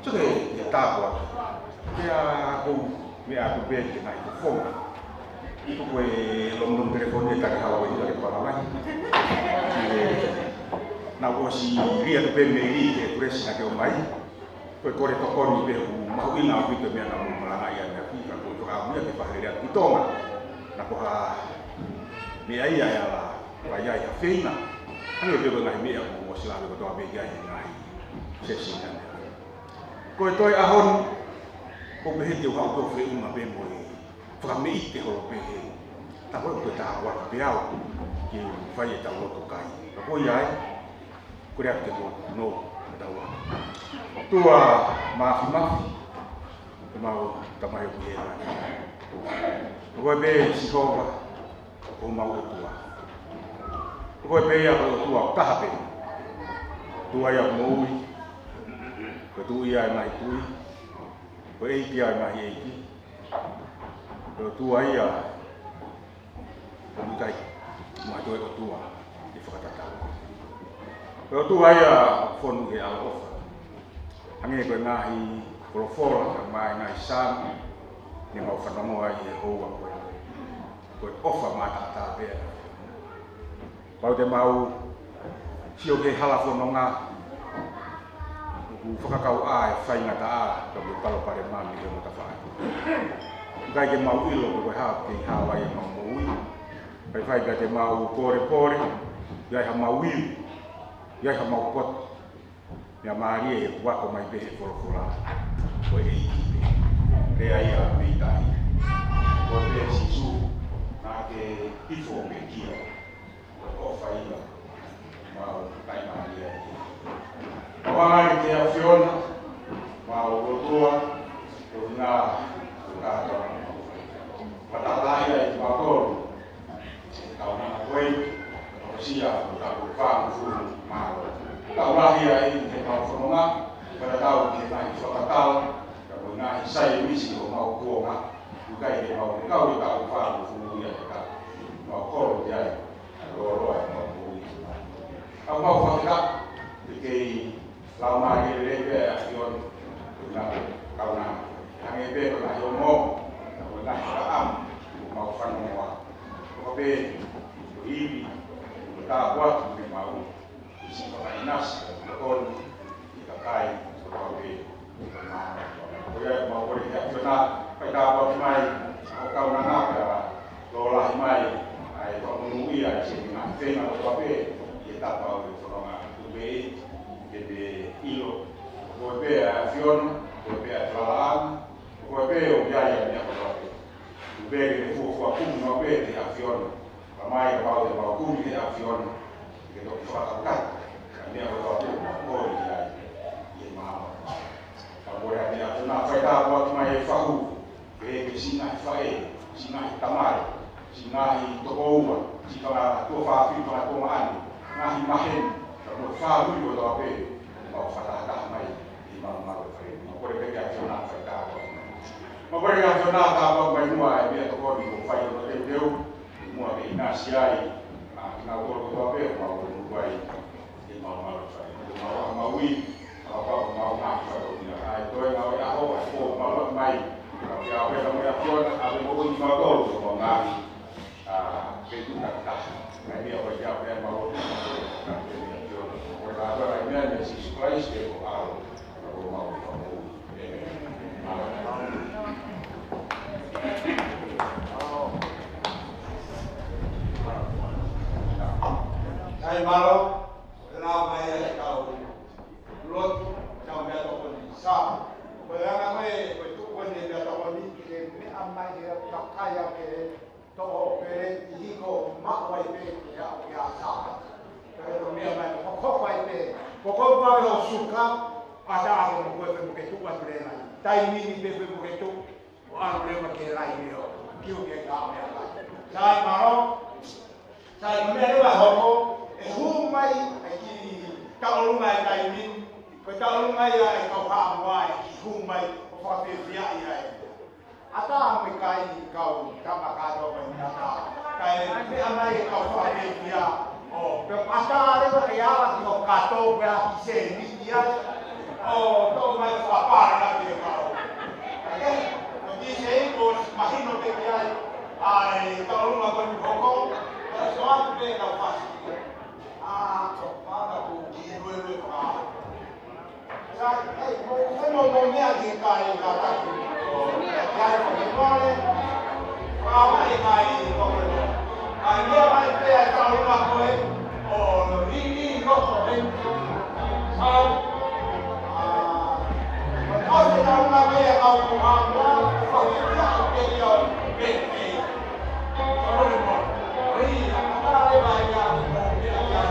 tuke e tāpua pea kou mea atu pēke nai ko whonga iko koe lomdom telefoni e kare hawa i lake paramai na osi ria tu peme ri ke turesi na ke o mai koe kore tokoni pe hu mahu ina o pito mea na mo malanga ia mea pika koe toka amuia ke paherea pitonga na koha mea ia ia la raya ia feina hange bebe ngai mea mo silawe kotoa begi ai ngai sesi nane koe toi ahon ko behete uha uto fre unga pe mo e whakamei te holo pe he ta koe koe taha waka pe au ki whai e tau loto kai ka koe iai kore ake mo no tau waka tua mafi mafi te mau tamahe ku hea koe pe sihova o mau o tua koe pe ia o tua o taha pe tua ia mo ui koe tu ia e mai tui koe eiki ai mahi eiki koe tua ia o mikai mai toi o tua i whakatatau koe tua ia whonu he ala ofa hange koe ngahi kolofora ka mai ngai sāmi ni mau whanongo ai e hoa koe ofa mātata pēr pau te mau sio ke hala whanonga ku whakakau a e whaingata a ka koe palo pare mami ke mo ta whae kai ke mau ilo koe haa ke hawa e mau moui kai whai ka te mau kore kore iai ha mau iu iai ha mau pot mea maari e wako mai pehe whorofora koe e ikipe rea ia meitai koe pehe sisu nā ke tifo me kia koe whaia mau kai maari e Awangari te a Fiona, mau rotoa, o ngā kātoa. Patalahi ai te makoro, kau nana koe, o sia, o tāku whāmu furu māro. Kau rahi ai te mau whanonga, patatau ke nai whakatau, ka koe ngā hisai misi o mau kuonga, ukai te mau kau i tāku whāmu furu ia te ka. Mau koro te ai, roa e mau mui. Kau mau whakatau, te kei lau mai ke lepe a Fion na kauna hange pe ko na yo mo na ko na ka am ko mau fan mo ko pe ko ibi ko ta wa ko mau si ko na inas ko i ka kai ko ko pe ko ya mau ko ya ko na pa ta wa mai ko kauna na ka lo la mai ai ko mu ia si na fe na ko pe i ta pa o ko na ko pe de ilo koe pe a Fiona, koe pe a Tralaan, koe pe o Iaia mea koe pe ke fua kumi no pe te a Fiona, ka mai ka pau te pau kumi te a Fiona, ke toki whakakat, ka mea koe pe koe Iaia, i maa. Ka koe a mea tuna whaita pua mai e whahu, ke singahi whae, singahi tamare, singahi toko ua, singahi tua whawhi tua tua maani, ngahi mahen, mo whāhui o tō pe, mau whatahataha mai i mau maro whae. Mau kore peke a whiona whae tāpau. Mau kore a whiona tāpau mai mua e mea tokoni ko whae o te teu, i mua ke inasi ai, ngā koro tō pe, mau kore muai i mau maro whae. Mau mau i, mau ngā whae o ina. Ai toi ngā oi aho, ai kō mau mai, ka whia o peka mai a whiona, a me moko i mau tōru o mau ngāhi, ke tūtataha. Ngai mea oi kia pēr mau o agora a minha Socializing que eu falo o mal Ai malo, la mai ai kau. Lotu, kau mea toko ni sa. Koe anga koe tuko ni mea toko ni ke me amai he takaya ke toho pe hiko makwai pe ke au ke a sa. Koe mea mai kokopai pe. Kokopai ho suka, ata ako mo koe pe mo ke tuko atu le nai. Tai mini pe pe mo ke tuko, o anu le ma ke lai meo. Kiu ke ka mea lai. Sai maro, sai mea le mai hoko, e humai ai ki kaolunga e tai mini. Koe kaolunga ia e kau haa mua e ki humai o whakawhia ia e. Ata me kai kau tamakato mai nata. Kai me amai e kau whakawhia o. Pero ata rewa e ala ki o kato pe a ki se niti ai. O tau mai whapara na ki e kau. Kake, o ki se iko mahino te ki ai. Ai kaolunga koe mi hoko. Kau so atu pe kau whasi. Ko whaka ku ki rue whaka. Hey, mo mea ki kai ka taki. Kai ko ke mole. Ka mai kai ko ko. Ai mea mai pe ai ka una koe. O no ri ko ko he. Sai. Ko te na una pe ka ko ha mo. Ko ke ya ke yo pe pe. Ko ri mo. Ri, ka ai mai ya ko pe ya.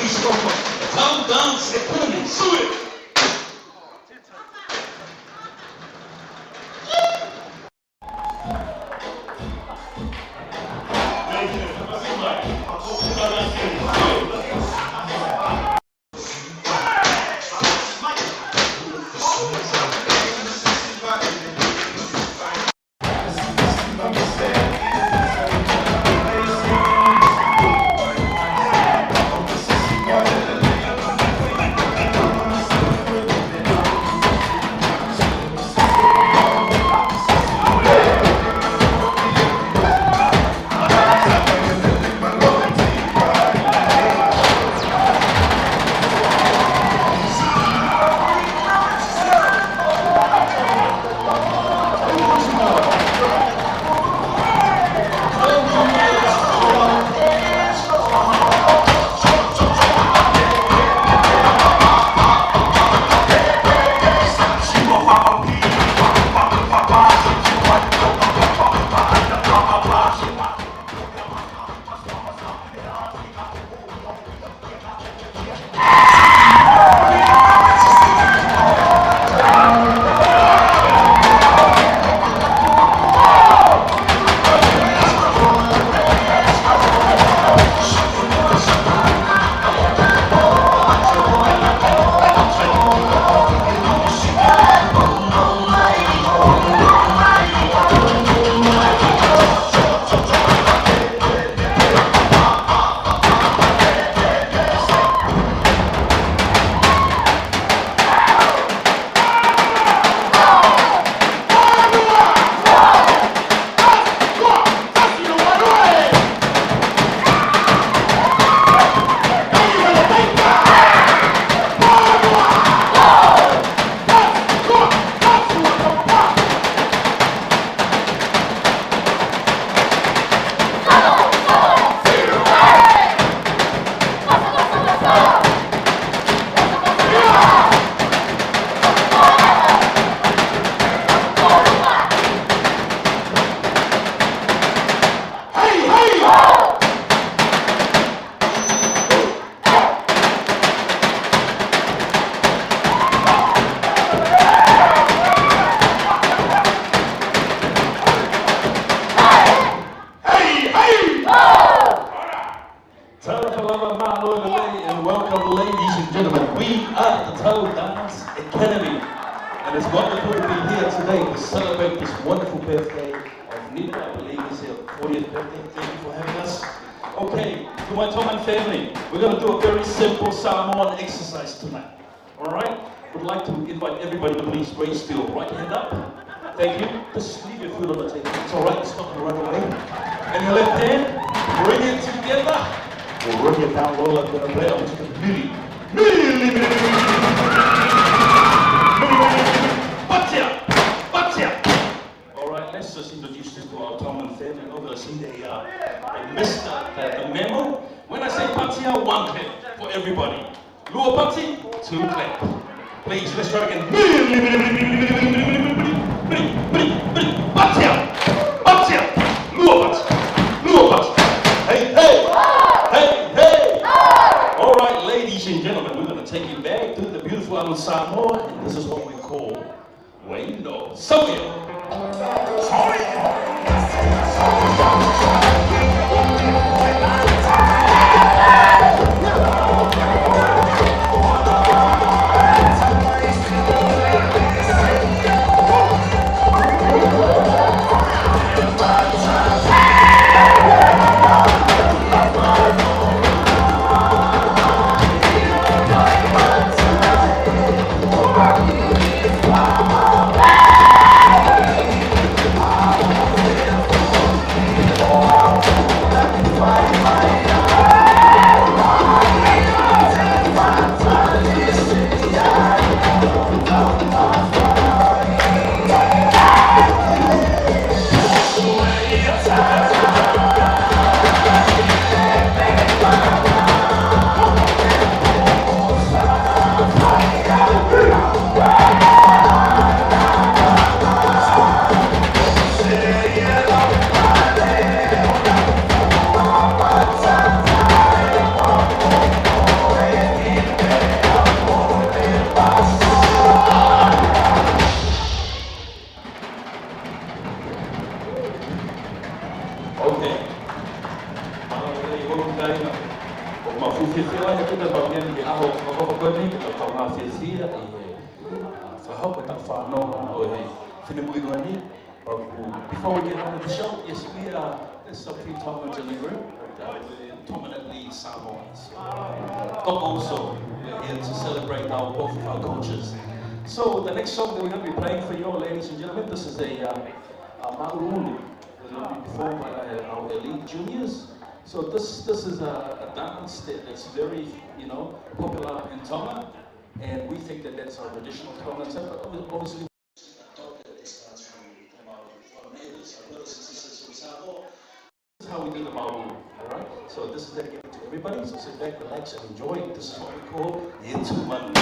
ladies from the Town Dance Academy. Sue it! And welcome, ladies and gentlemen. We are the Toe Dance Academy, and it's wonderful to be here today to celebrate this wonderful birthday of Nipa. I believe it's her 40th birthday. Thank you for having us. Okay, to my Tongan family, we're going to do a very simple Samoan exercise tonight. All right? Would like to invite everybody to please raise your right hand up. Thank you. Just leave your foot on the table. It's all right. It's not going to run away. And your left hand, bring it together. We'll run you down low like the bell. All right, let's just introduce this to our Tongan family. I'm not going to see they missed the memo. When I say patia, one clap for everybody. Lua pati, two clap. Please, let's try again. Patia, patia, lua pati, lua pati. Hey, hey, hey, hey. All right, ladies and gentlemen, we're going to take you back to the beautiful island Samoa, and this is what we call Waindo. Soya. ma fuwhewhia ai kita maungia ni aho whakawhakone ki ta whanga whiawhia I whahaupa ta whanau o he whenemu ni. Before we get on with the show, yes, there's some few Tongan in the room, predominantly Samoans. Also, we're here to celebrate both of our cultures. So the next song that we're going to be playing for you, ladies and gentlemen, this is a Maurulu. It will be performed by our elite juniors. So this is a dance that's very, popular in Tonga, and we think that that's our traditional Tongan style, but obviously this is how we do the Maurulu, alright? So this is dedicated to everybody, so sit back, relax, and enjoy. This is what we call Into Manu.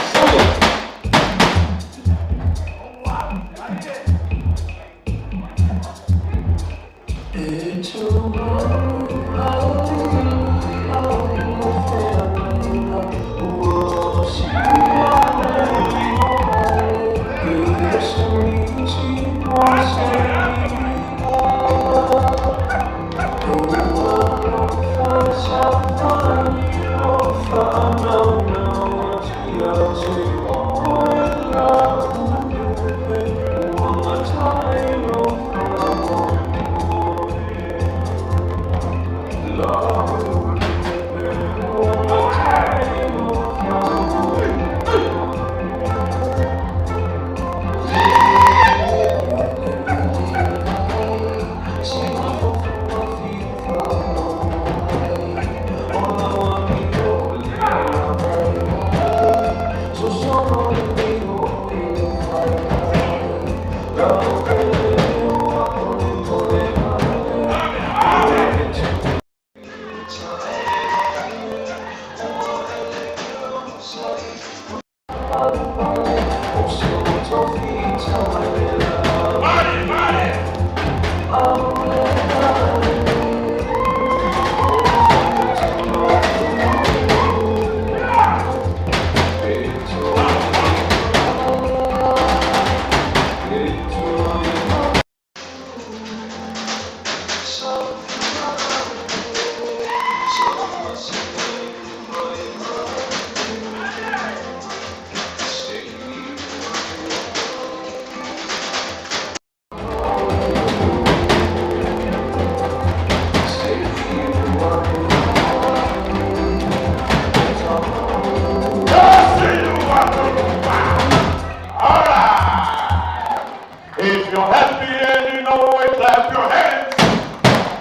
If you're happy and you know it, clap your hands.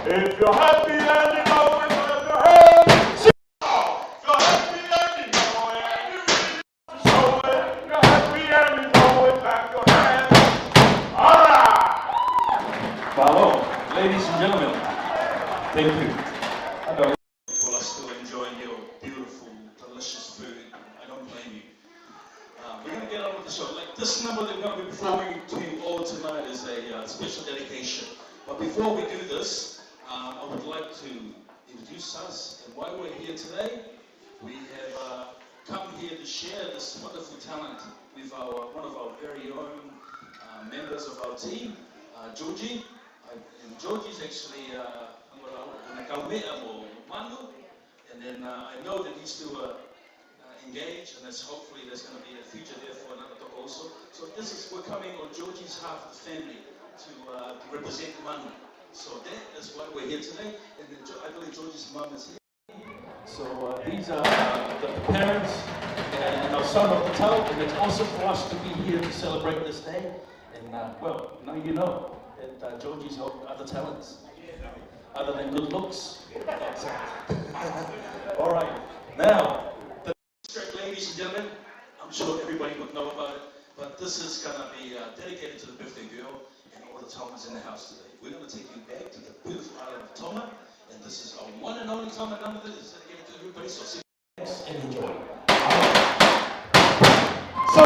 If you're happy and you know it, clap your hands. If you're happy and you know it, and you really show it. If you're happy and you know it, clap your hands. All right. Bravo, ladies and gentlemen. Thank you. Well, I'm still enjoying your beautiful, delicious food. I don't blame you. We're going to get on with the show. Like this number that we're going to be performing to you all tonight is a special dedication. But before we do this, I would like to introduce us and why we're here today. We have come here to share this wonderful talent with one of our very own members of our team, Georgie. And Georgie's actually and then I know that he's still engaged, and hopefully there's going to be a future there for another talk also. So we're coming on Georgie's half of the family to represent Manu. So that is why we're here today, and then I believe Georgie's mum is here. So these are the parents and our son of the town, and it's awesome for us to be here to celebrate this day. And well, now you know that Georgie's got other talents, other than good looks. All right, now. Ladies and gentlemen, I'm sure everybody would know about it, but this is going to be dedicated to the birthday girl and all the Tongans in the house today. We're going to take you back to the beautiful island of Tonga, and this is our one and only Tonga number that is dedicated to everybody, so sit back and enjoy. So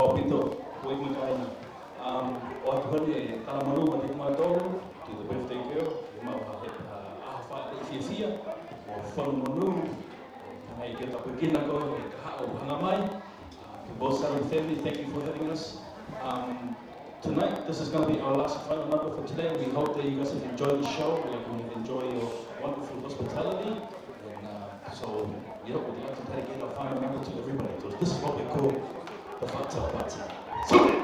o pito, o i makaina. O atu honi e kalamaru ma te kumatoro, to the birthday girl, e mau he ahawha e fia, o whanu manu, Hey, get up again, both side of the family, thank you for having us. Tonight, this is going to be our last final number for today. We hope that you guys have enjoyed the show. We're going to enjoy your wonderful hospitality. And so, we'd like to dedicate our final number to everybody. So this is what we call the Whātau Party. So,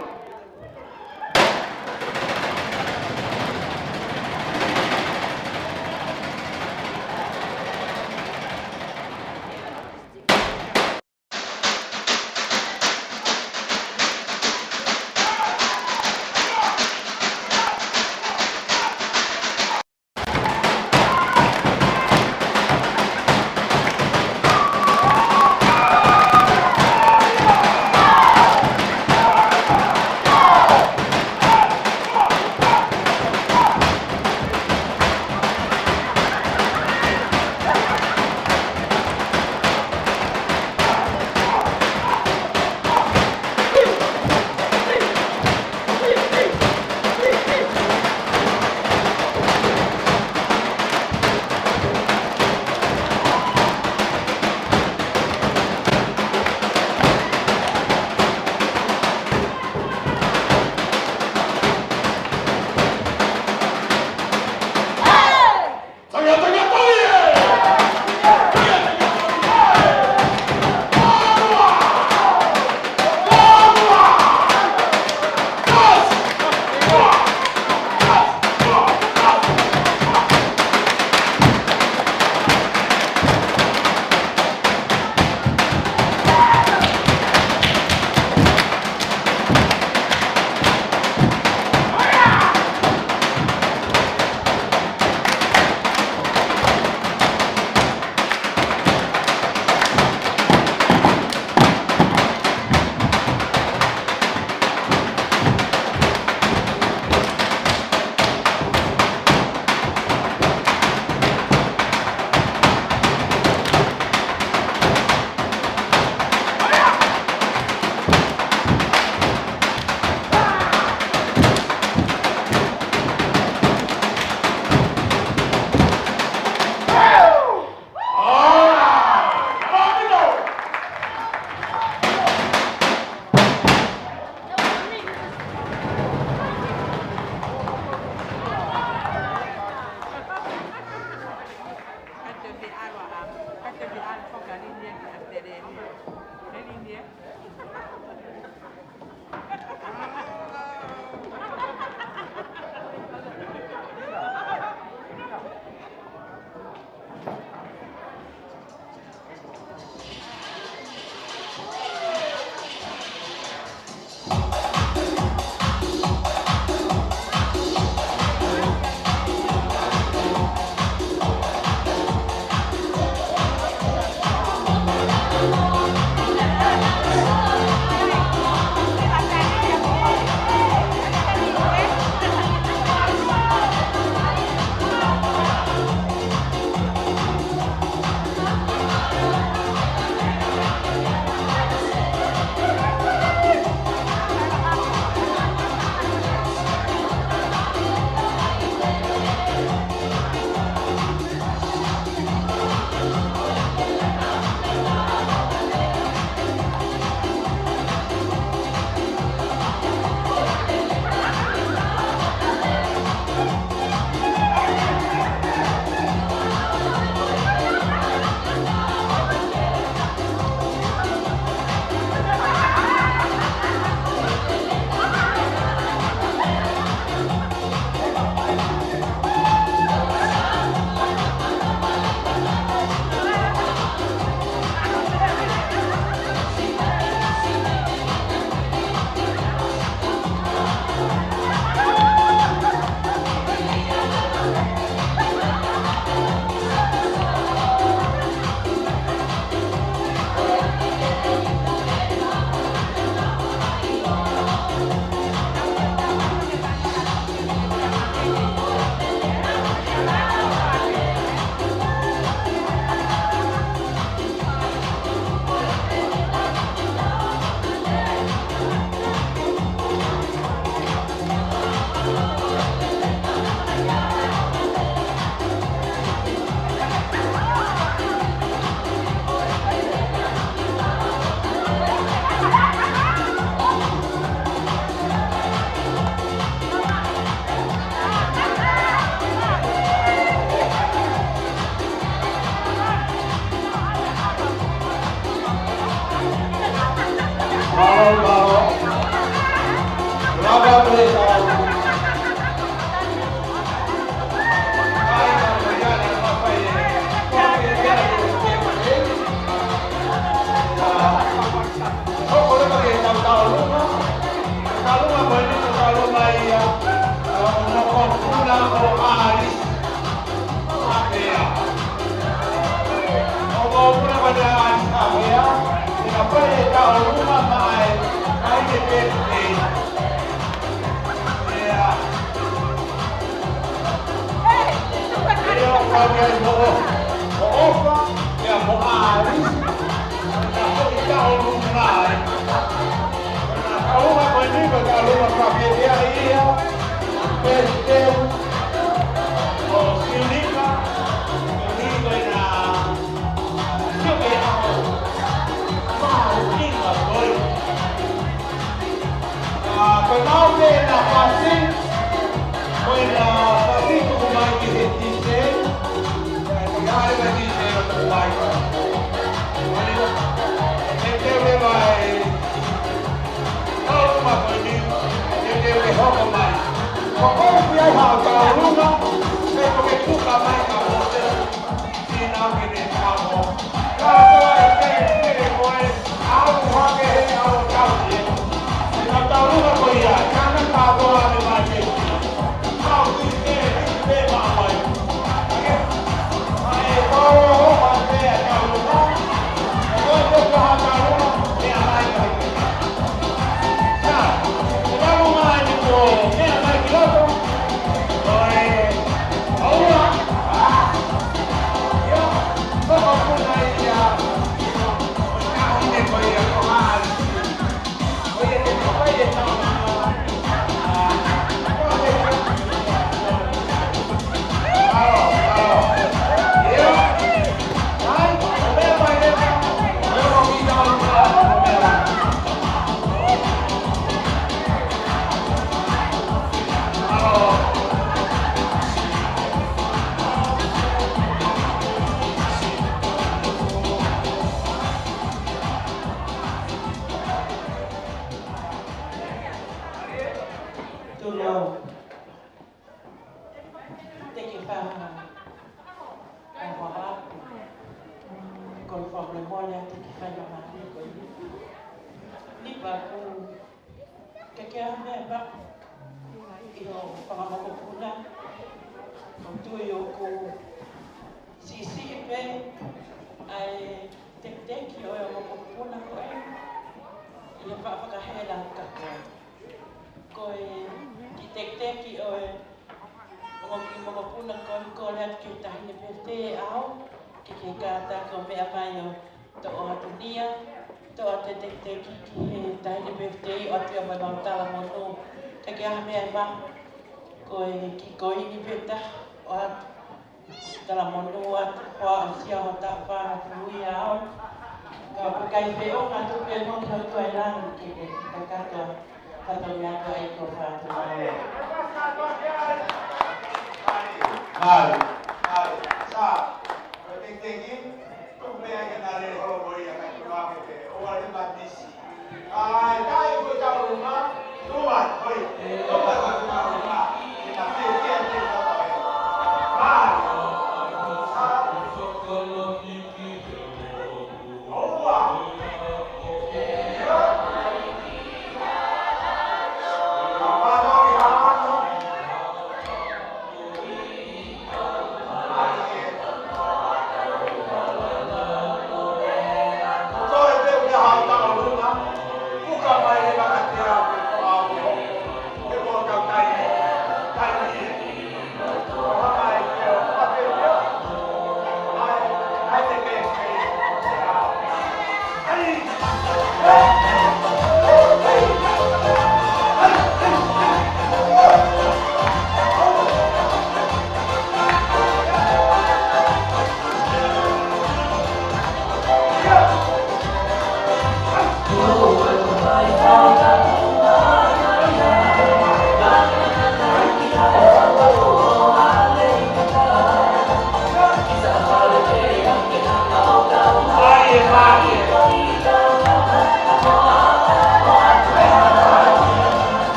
Kuka mai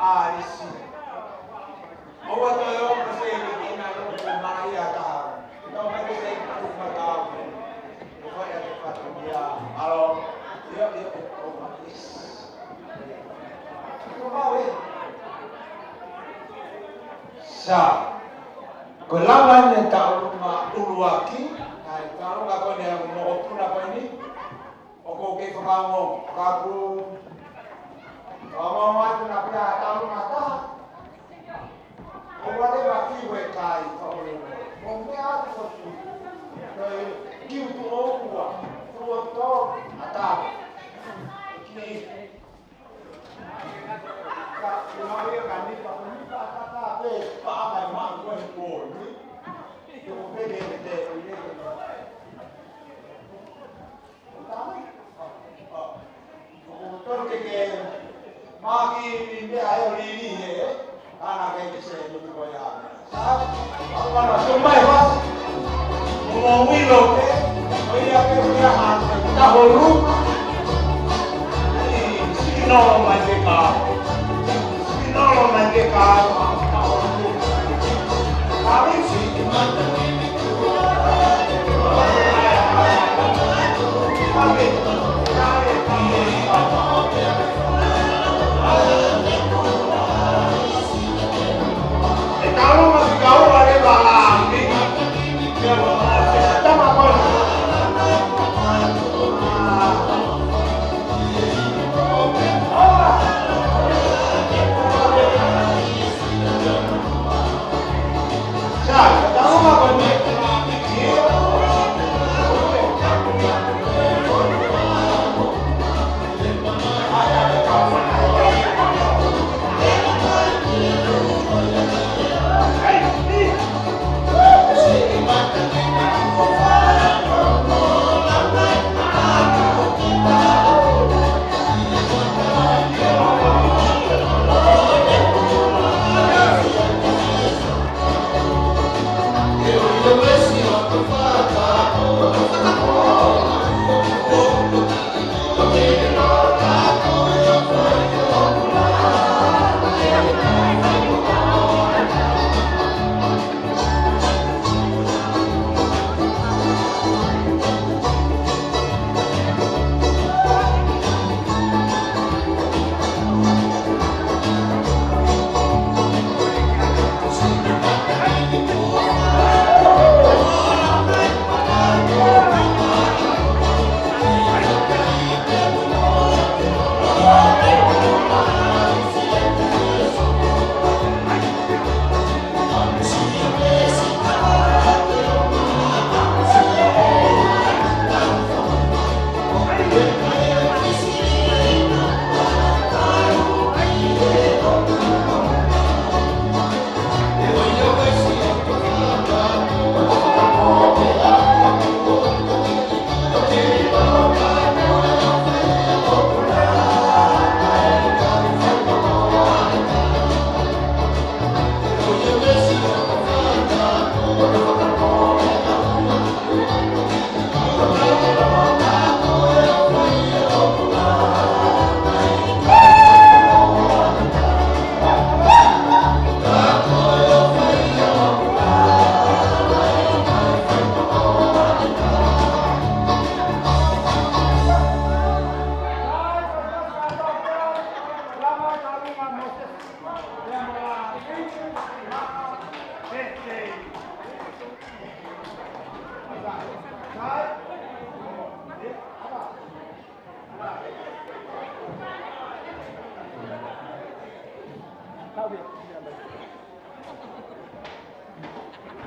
Marisi. Owa to yo kasi ina lo Maria ka. Ito may kasi kumataw. Owa ya te patulia. Alo. Yo is. Kumawe. Sa. Kulawan ni tao uluaki. Ay tao ka ko niya mo ko na pa ni. Oko ke kamu kaku. Mama tu nak pergi tahu mata. Orang dia bagi wekai kau ni. Mungkin aku tu. Kiu tu orang tu mata. Kini. Kak, kemarin kan ni pak ni kata apa? Pak apa mak kau ni pun. Itu beda beda ini. Betul ke? Maki ini ayo ini ya, anak ini saya lebih banyak. Aku mana sumbai mas, ngomong wilo ke, dia punya hati, tahu lu, si nolong mereka, tahu lu, kami sih. Kalau masih jauh dari balang, kita makan. Tahu makan ni?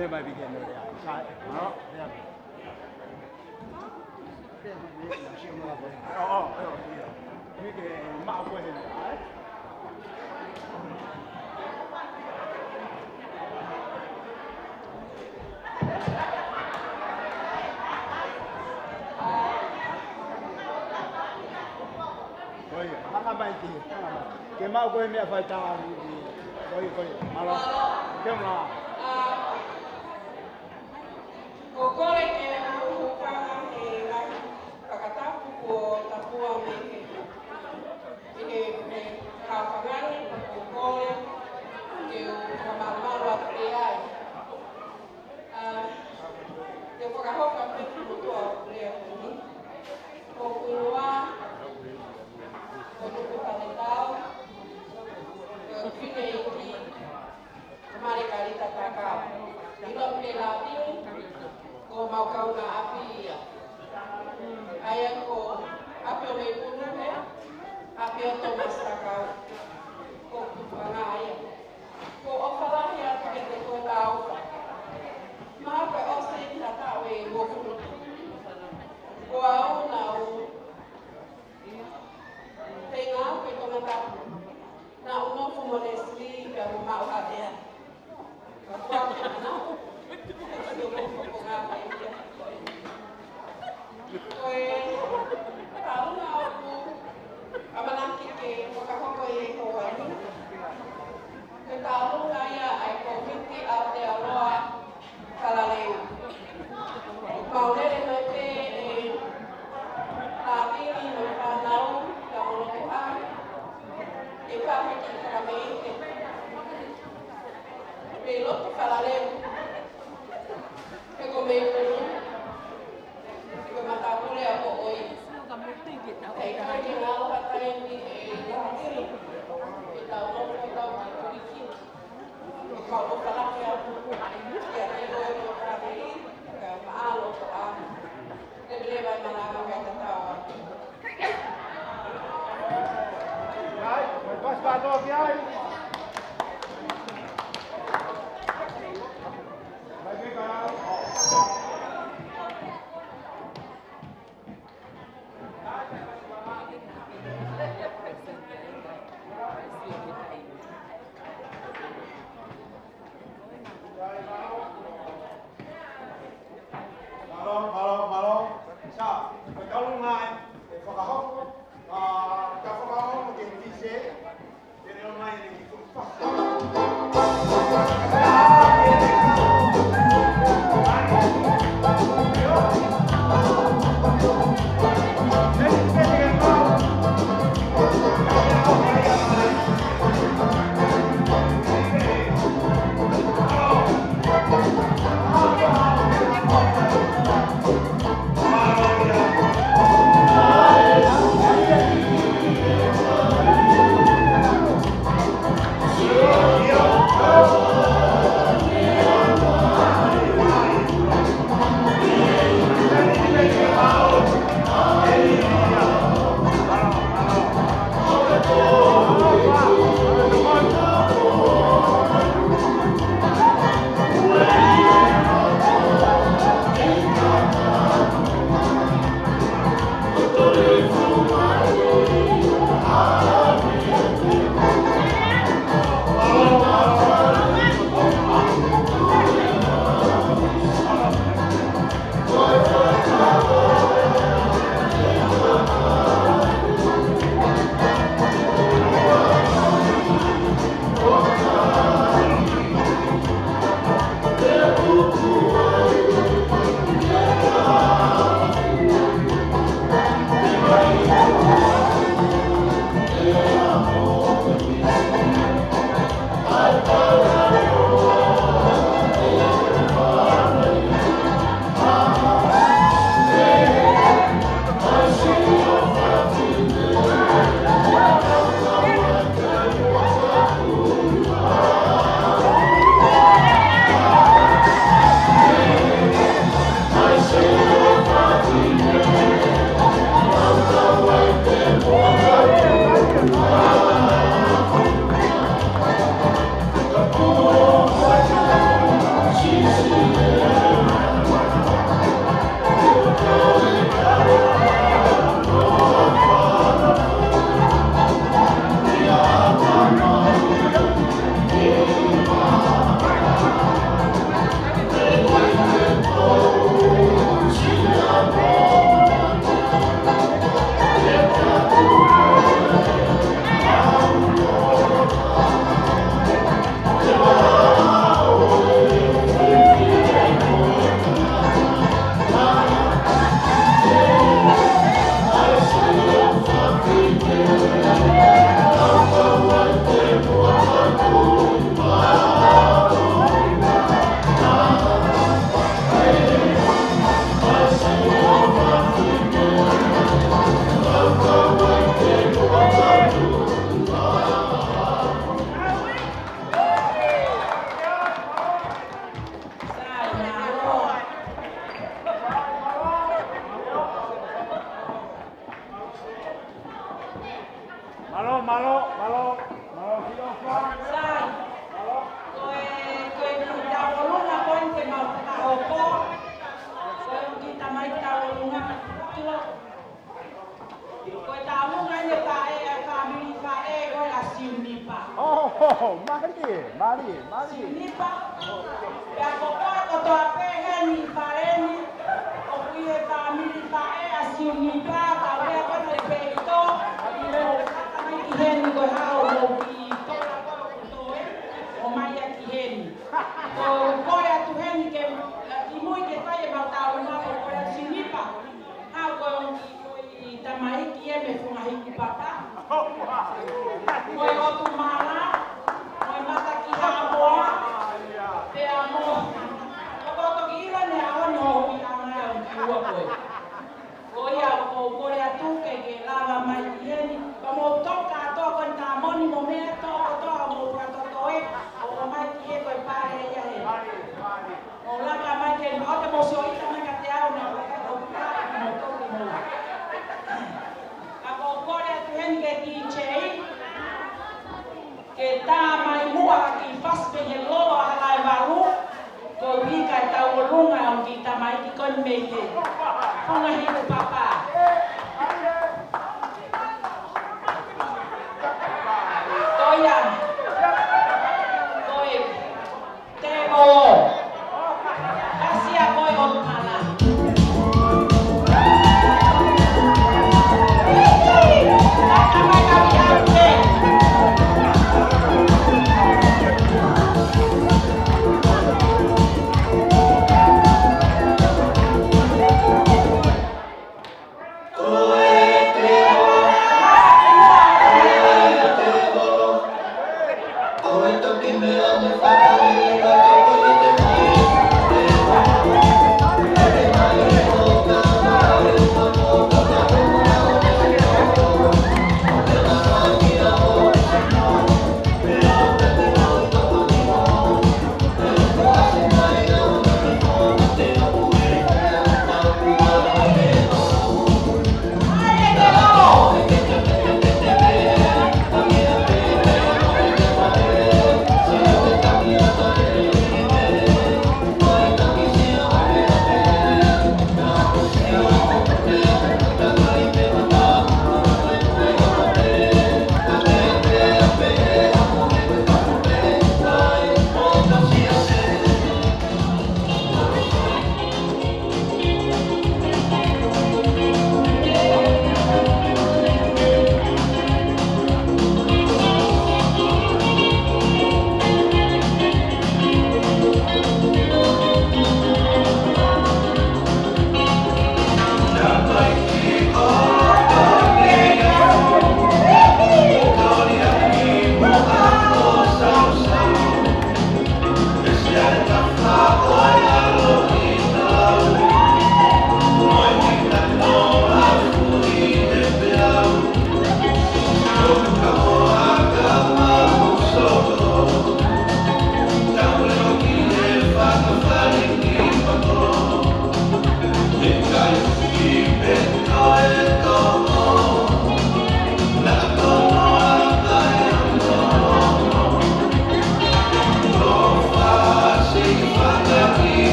Dia mai bikin dia. Saya, dia. Oh, iya. Ini ke mak aku ni. Oh iya, mana baik ni? Ke mak aku ni apa tahu ni? Oh iya, halo. Kemana? Okole ke au kama e la kakatapu ko tapua me e ka whangare okole Mio Thomas Takau, ko Tupangaya. Ko Ofalahi atu ke te koe tau. Maha koe o se ina tau e ngokuru. Ko au na u. Te ngā koe tonga tapu. Na unofu mo le sli ka mo mau hatea. Ka kua ke mana. Ko unofu ko ngā kai kia koe. Koe tau na au. Amanaki ke whakahoko e ko wani. Ke tālunga ia ai ko hiti a te aroa kalalenga. Maurere mai te e tāwiri no whanau ka monotu ai. E whahiki whakameite. Pe lotu kalalenga. Ke ko me kuru. Ke matapure a ko oi. Hei kai ngā loha taimi e lahakiri. E tau nopo tau ki turiki. E kau o kalaki atu. Ia te loe mo kāweri. Ka maalo ko a. Lebele vai mananga kai te tau atu. Ai, vai pato aqui ai. Vai vir canal. Malo. Sa, pagkalungan, whakahoko, ka whakahoko, ke tise, te reo mai Nipa, ya kokoa kotoa pehe ni pareni, okuye family pae asiu nipa, kawe kono peito, ilo kama kiheni ko hao mo ki tola ko kutoe, o maya kiheni. Ko koya tuheni ke imui ke taye matao na ko koya si nipa, hao ko i tamai kie me funga hiki papa. Ko o tu mala. Mata ki hamoa pe amo ko to gira ne ao no ki ana o ko ko ia ko ko le atu ke lava mai yeni ko mo toka to ko ta moni mo me to to mo ka to toe o mai ki ko pare ia e o la ka mai ke o te mo so ita mai ka te ao na ko to mo to ki mo ka ko le atu hen ke ti chei ke tā mai mua ki faspe he loa halai waru ko wika e tau olunga o ki tā mai ki kon me he whunga hiku papa toia koe te o asia koe o tala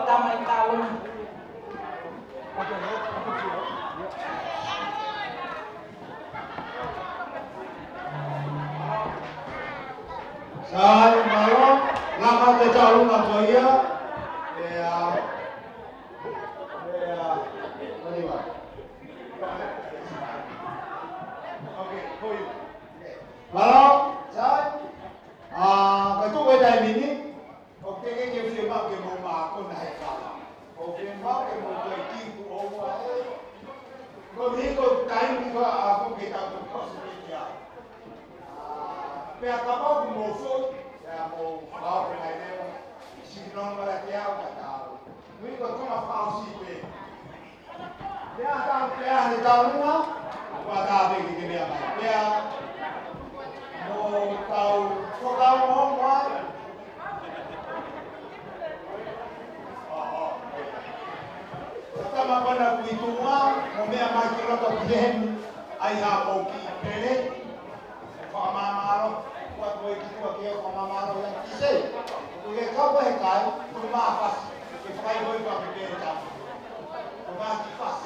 Tamai kawi ate Sai malo, lama te talu na toia. Okay, for you. Malo, sai. Katu we dai mini. Okay, ke firma ke mo ma ko na hai kala. O firma ke mo ko ki ku o mo ai. Ko ni ko time ni ko ako kita ko possibility. Pe acabou com o moço, Dia tahu dia ni tahu rumah. Buat apa kita dia mai. Dia mau tahu ngomong. Sama pada kuitua, ngomea mai kilo to bien, ai ha poki pele. Pamamaro, buat koi kitua kio pamamaro yang kise. Kuke kau kai, cuma pas. Kita koi pa pele ta. Cuma pas.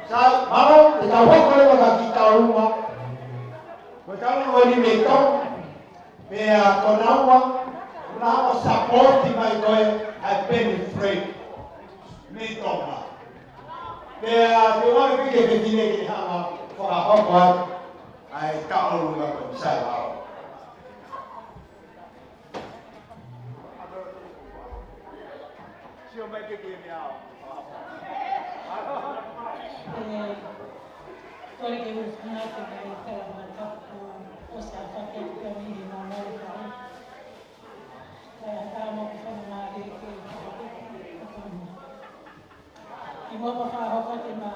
Sa mau kita wai kole wa kita rumah. Ko talo ni me to. Me a konawa na support mai koe ai benefit. Me toma. Me a te wa ki ke tine ki ha fa ha ko ai ta o rumah ko sai ba. Sio mai ke ke me a. Olha que eu final que vai trabalhar o sapato que eu me dei na mão para uma pessoa que e vou para a roupa que na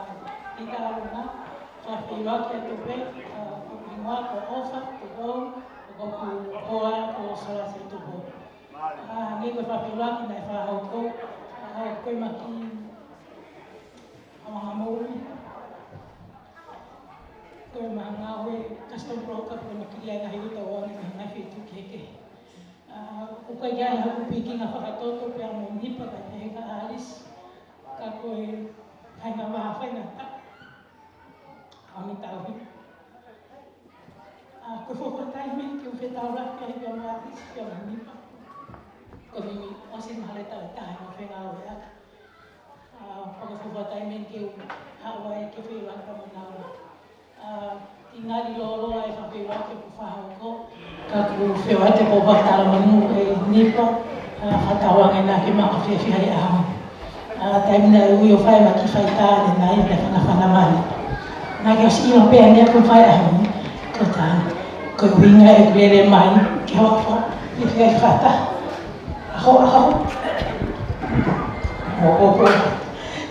Itaruna já fui lá que eu bem o igual com ofa o bom o boa o Socializing do bom nem vou para lá que na para o bom o que maqui amor ko mga we custom broker ko makiya na hiyo tawag na fitu keke ko kaya ya ko piki nga pakatoto pa mo nipa ka heka alis ka ko ay nga mahafay na ta ami tawi ko fo timing ko fetawra ka heka alis ka nipa ko mi osin mahalita ta mo fe nga we pag fo timing ko Hawaii ke fe lang ka mo ingali lolo ai whapewa ke puwhahoko ka ku whewa te pōpatara manu e nipa whatawanga nā ke maka whewhiari ahama taimina e ui o whai maki whai tāne nā i te whanawhanamani nā ke o si ima pēa nea ku whai ahama ko tāne ko winga e kuere mai ke hawha i whiai whata aho o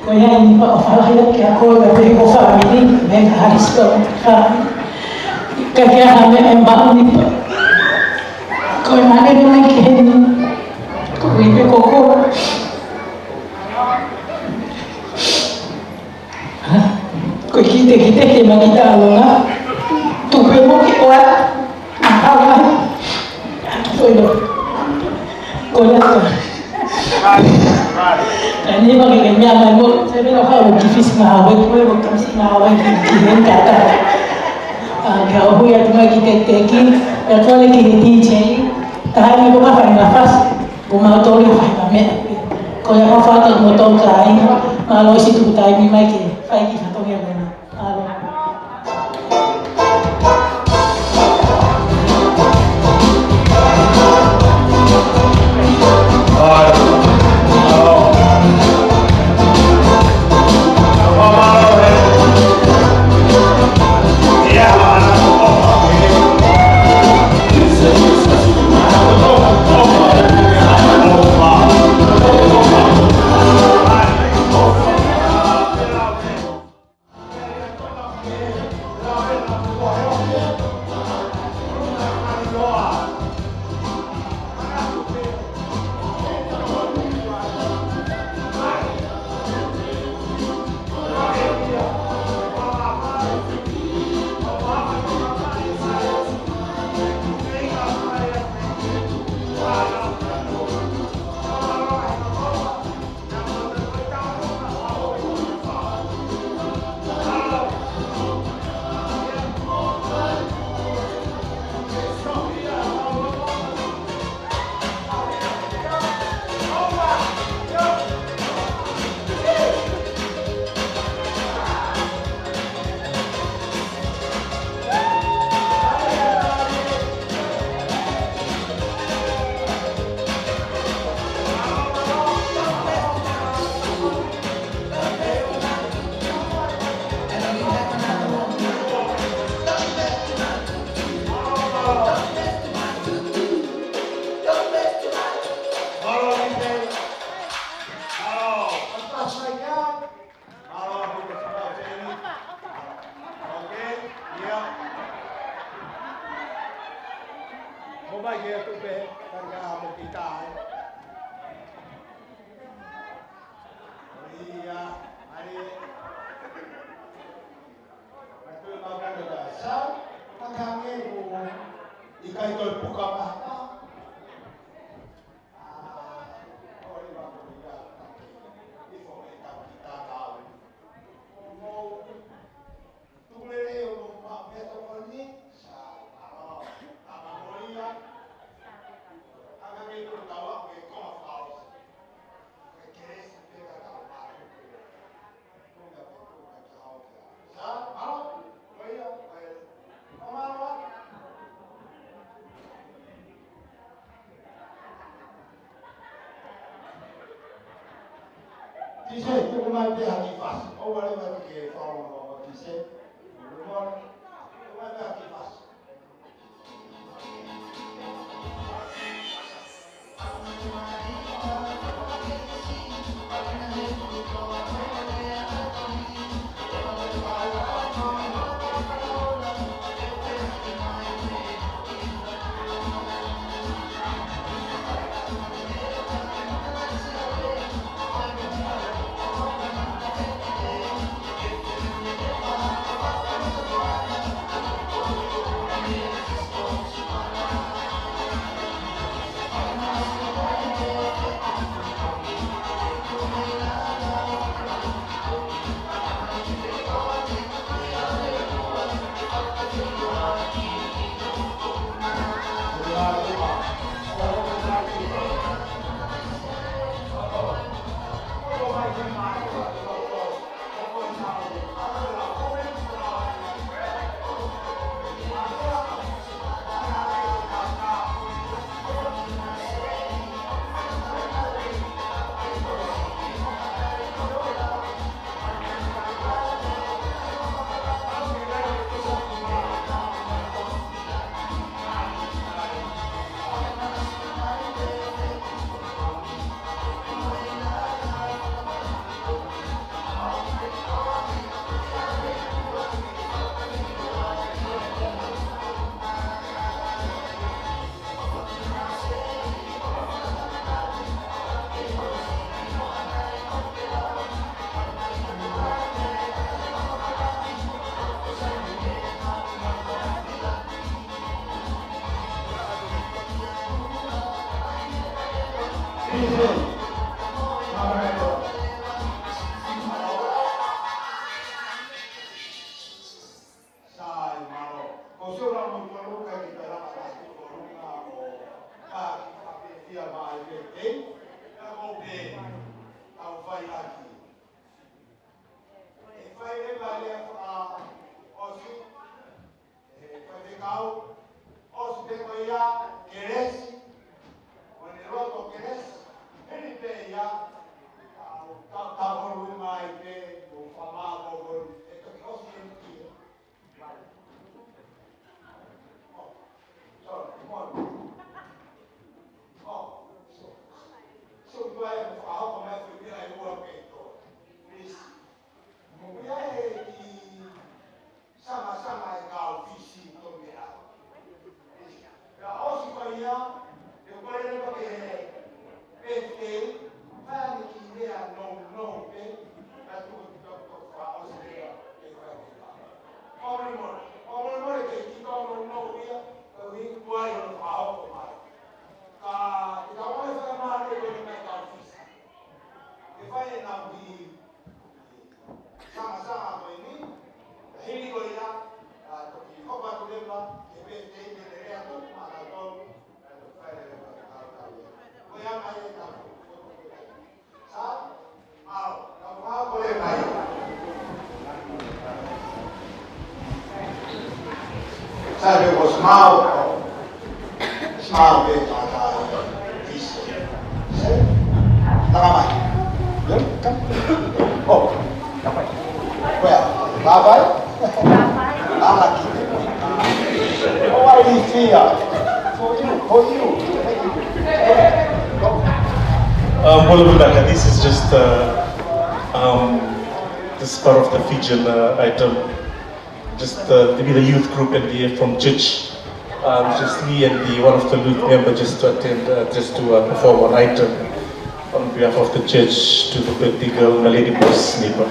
ko ia ni pa whalaia ke a koe ka te ko whamiri me ka haris ko whamiri ka kia hame e mbao ni pa ko e mane ni mai ke heni ko i pe koko ko i kite ke makita alonga tupe mo ke oa a hawa ko i lo ko ia ini bagi kami amal mo, saya bilang kalau kifis ngawai, kue bukan si ngawai kirim kata. Kalau huya cuma kita teki, kalau lagi DJ, tahan ni bukan faham nafas, bukan motor yang faham me. Kalau yang faham motor kain, malu si tu tahu ni mai ke, faham kita tu yang mana. Kise, tuku mai te haki fasi. O wale mai ke whaonga o kise. Rumor, tuku mai te haki fasi. Sabe, was smile big peace. Nakamai. Oh, well, bye-bye. Oh, I really feel for you. Polokalama, this is just this part of the Fijian item. Just maybe the youth group and the from church. Just me and one of the youth members just to attend, just to perform an item on behalf of the church to the birthday girl, my lady boss, Nipa.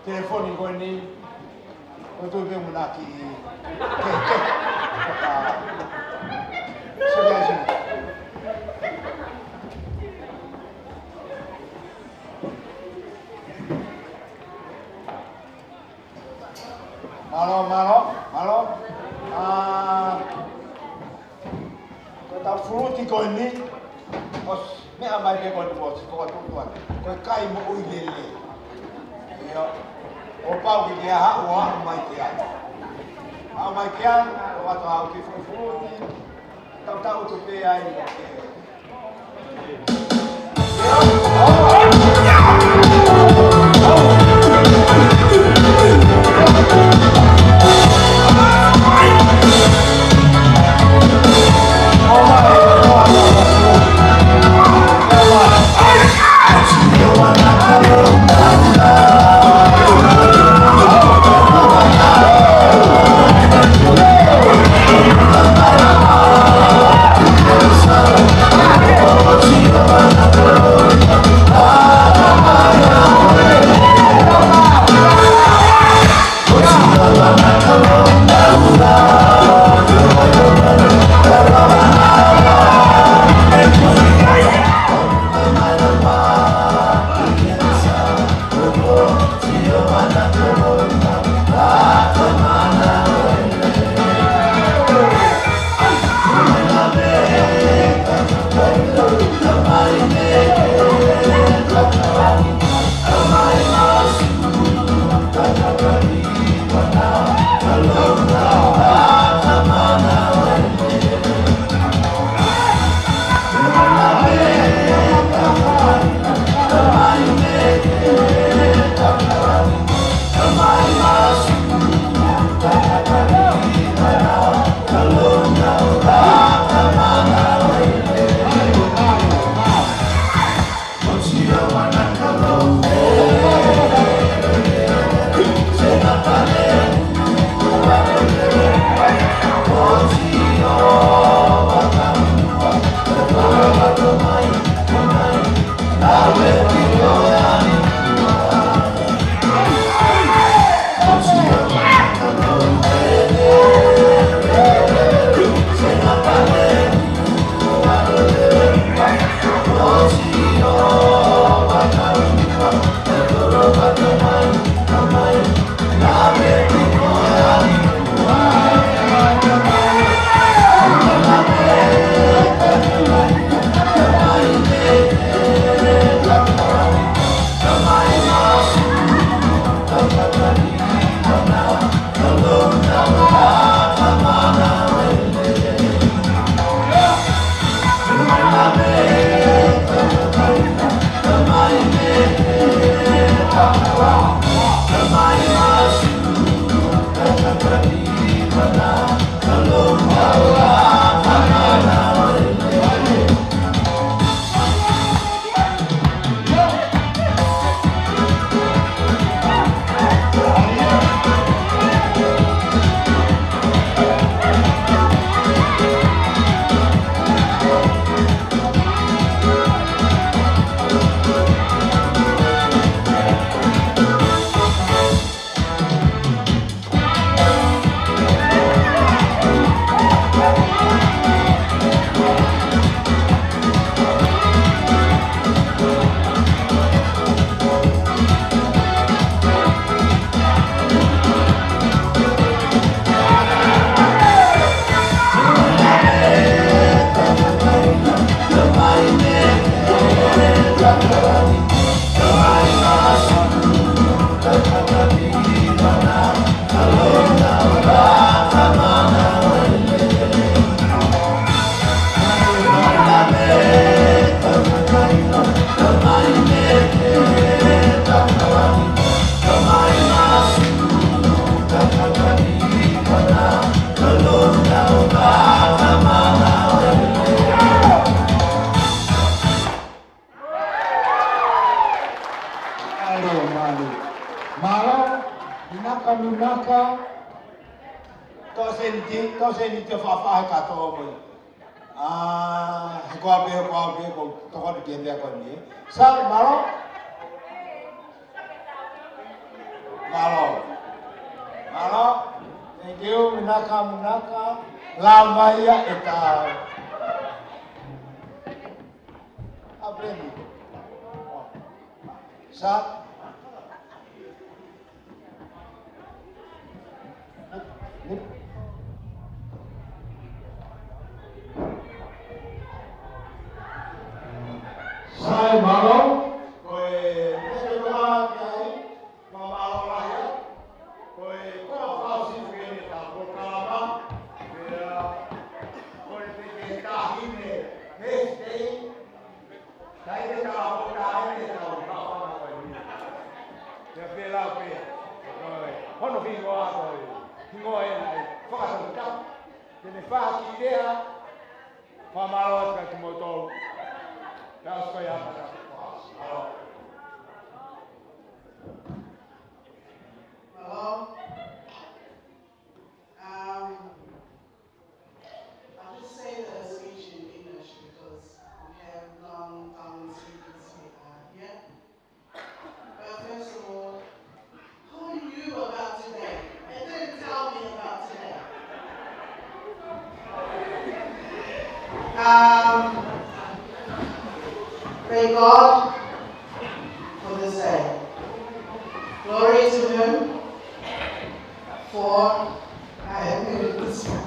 telefoni ko ni o to be mo na ki Socializing. Malo. Kota fruti ko ni os me amai ke ko bos ko tuan. Ko kai mo uilele. Yo. O pau ki ha o mai kia. Mai kia o wa ta ki fruti. Tau tu pe ai mo ke. See you. Tose ni te whawhahe katoa mo. He koa pe, ko toko te kende ako ni. Sa, Malo? Malo. Thank you, minaka. Lamaya eta. Aprende. Sa. Sai Malo, koe te roa kai, Malo raya, koe koa whausi whiene tā Polokalama, koe te tahine, hestei, kai te tā Polokalama tā Polokalama koe ni. Te pēlau pē, koe, hono hingoa koe, hingoa e nai, whakatau tau, tene whaki rea, whamalo atka ki mo tolu. That's why I'm Hello. I'll just say the speech in English because we have long tongue speakers here. But first of all, who knew you about today? And didn't tell me about today. Thank God for this day. Glory to Him for I have made it this far.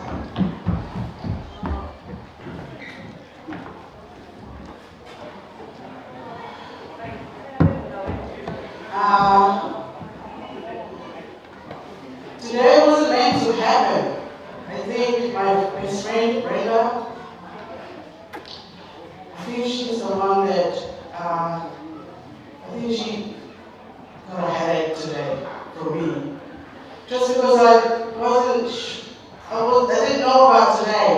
Today wasn't meant to happen. I think my best friend Brenda, I think she's the one that, I think she got a headache today for me. Just because I didn't know about today.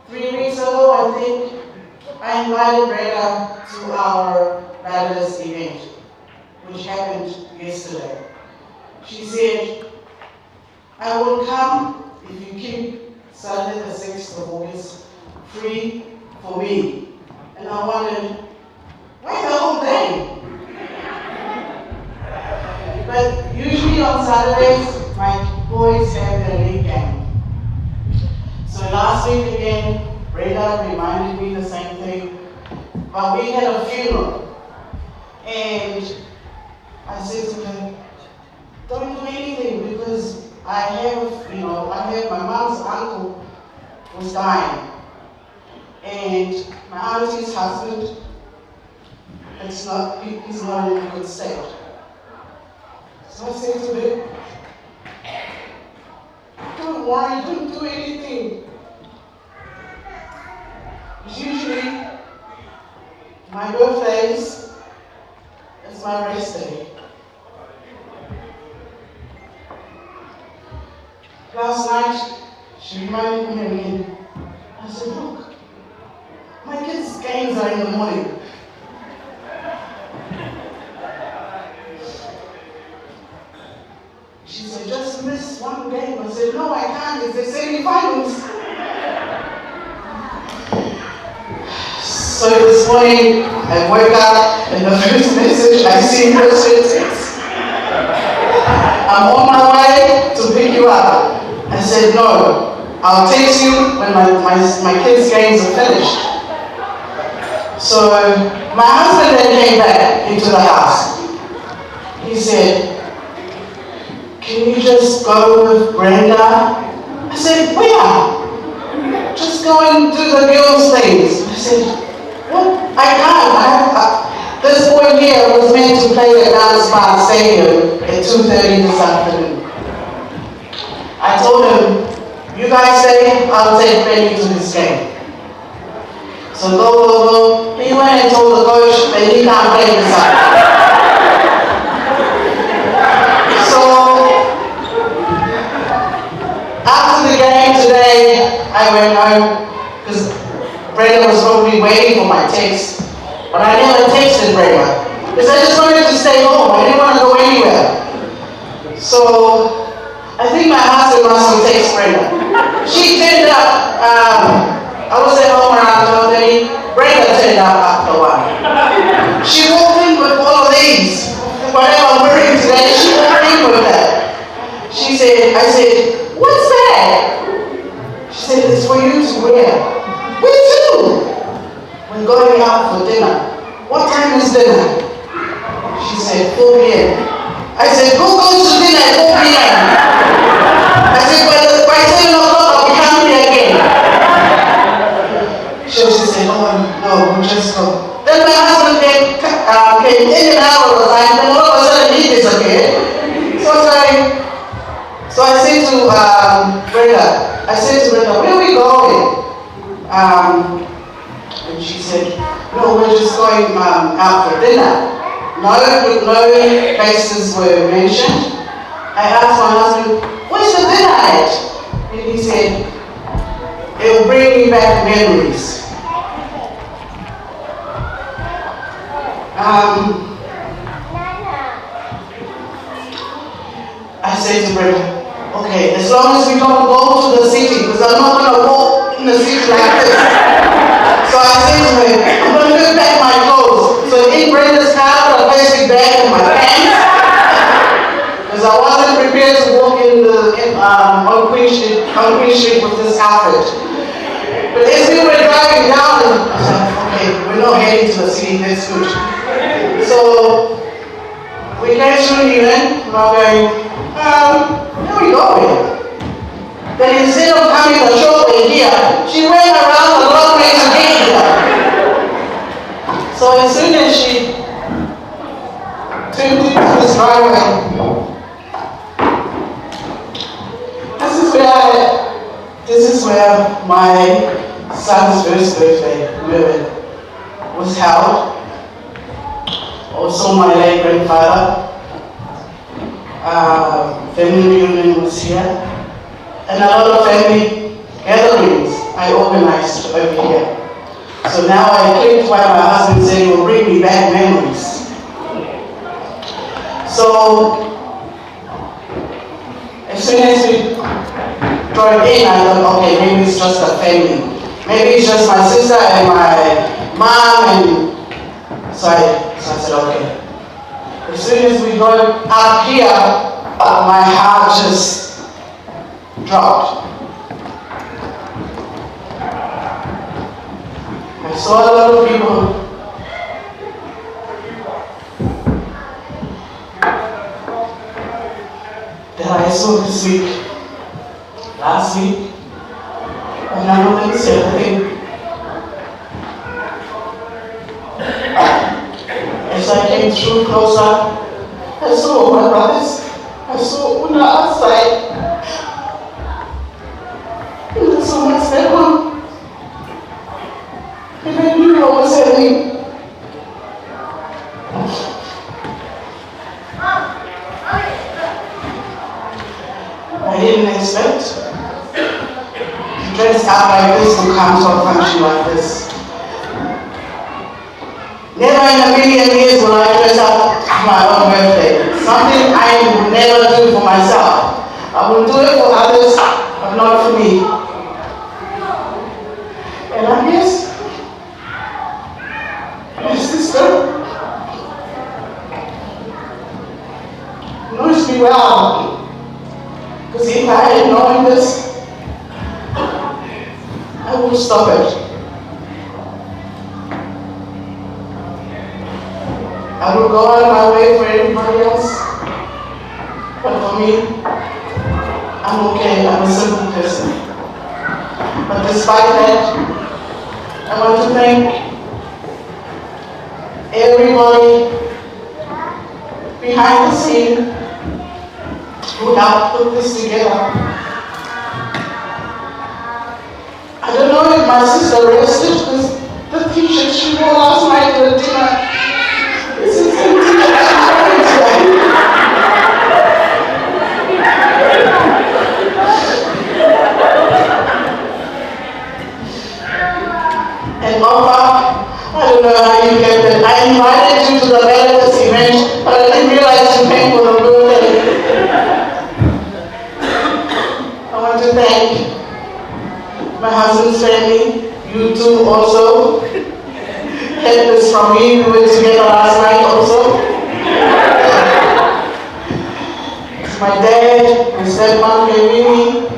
3 weeks ago, I think, I invited Brenda to our Baptist event, which happened yesterday. She said, I will come if you keep Sunday the 6th of August free for me. And I wondered, why the whole day? But usually on Saturdays, my boys have their league game. So last week again, Brenda reminded me the same thing. But we had a funeral. And I said to her, don't do anything because I have my mom's uncle was dying. And my auntie's husband, he's not in a good state. So I said to him, don't worry, don't do anything. Usually, my birthdays is my rest day. Last night, she reminded me again. I said, look, my kids' games are in the morning. She said, just miss one game. I said, no, I can't. It's the semi-finals. So this morning, I woke up and the first message I see her says, I'm on my way to pick you up. I said, no, I'll text you when my kids' games are finished. So my husband then came back into the house. He said, can you just go with Brenda? I said, where? Just go and do the girls' things. I said, what? I can't. This boy here was meant to play at Dance Park Stadium at 2:30 this afternoon. I told him, you guys stay, I'll take Benny to this game. So go. He went and told the coach that he can't play this afternoon. So, after the game today, I went home because Brenda was probably waiting for my text. But I never texted Brenda because I just wanted to stay home. I didn't want to go anywhere. So I think my husband must have text Brenda. She turned up, I was at home around 12:30. Brenda turned up after 1. She walked in with all of these. Whatever I'm wearing today, she walked in with that. I said, what's that? She said, it's for you to wear. Where to? We're going out for dinner. What time is dinner? She said, 4 p.m. I said, who goes to dinner at 4 p.m.? I said, by 7 o'clock I'll be hungry again. She said, oh no, we'll just go. Then my husband came in and out of the time, and all of a sudden he disappeared. So I said to Brenda, where are we going? And she said, no, we're just going out for dinner. No places were mentioned. I asked my husband, where's the dinner at? And he said, it will bring me back memories. I said to Brenda, okay, as long as we don't go to the city, because I'm not going to walk in the city like this. So I said to her, I'm going to lift back my clothes. So in Brenda's car, I placed it back in my pants. Because I wasn't prepared to walk on Queen Street with this outfit. But as we were driving down, I was like, okay, we're not heading to the city, that's good. So we came through here, and I'm going, where are we going? Then instead of coming the short way here, she went around the long way to get here. So as soon as she turned into this driveway, this is where my son's first birthday was held. Also my late grandfather. Family reunion was here, and a lot of family gatherings I organized over here. So now I clicked why my husband said it will bring me back memories. So as soon as we drove in, I thought, okay, maybe it's just a family. Maybe it's just my sister and my mom, and so I said, okay. As soon as we got up here, my heart just dropped. I saw a lot of people that I saw this week, last week, and I don't think so. As I came through closer, I saw my brothers. I saw Una outside. And I saw my stepmom. And I knew what was happening. I didn't expect to dress up like this to come to a function like this. Never in a million years will I dress up for my own birthday. Something I would never do for myself. I will do it for others, but not for me. And I guess my sister knows me well. Because if I had known this, I would stop it. I will go on my way for everybody else, but for me, I'm okay. I'm a simple person. But despite that, I want to thank everybody behind the scene who helped put this together. I don't know if my sister rested because the t-shirt she wore last night at dinner. This is the t-shirt she's wearing today. And Mama, I don't know how you get it. I invited you to the relatives event, but I didn't realize you came for the birthday. thank my husband's family, you two also. Help us from me, we were together last night also. My dad, my stepmom, Kevin,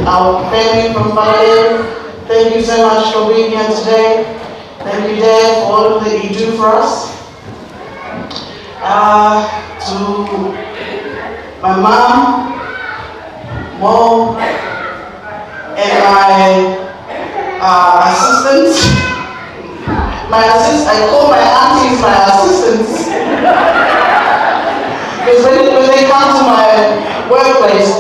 our family from Thailand. Thank you so much for being here today. Thank you, Dad, for all that you do for us. To my mom, Mo, and my assistants. I call my aunties my assistants. Because when they come to my workplace,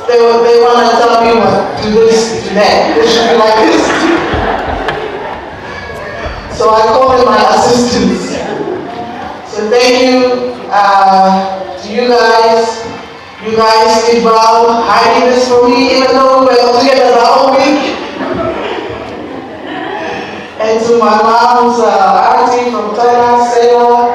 they want to tell me what, do this, do that. It should be like this. So I call them my assistants. So thank you to you guys. You guys did well hiding this from me, even though we were together the whole week. And to my mom's auntie from Thailand, Sarah,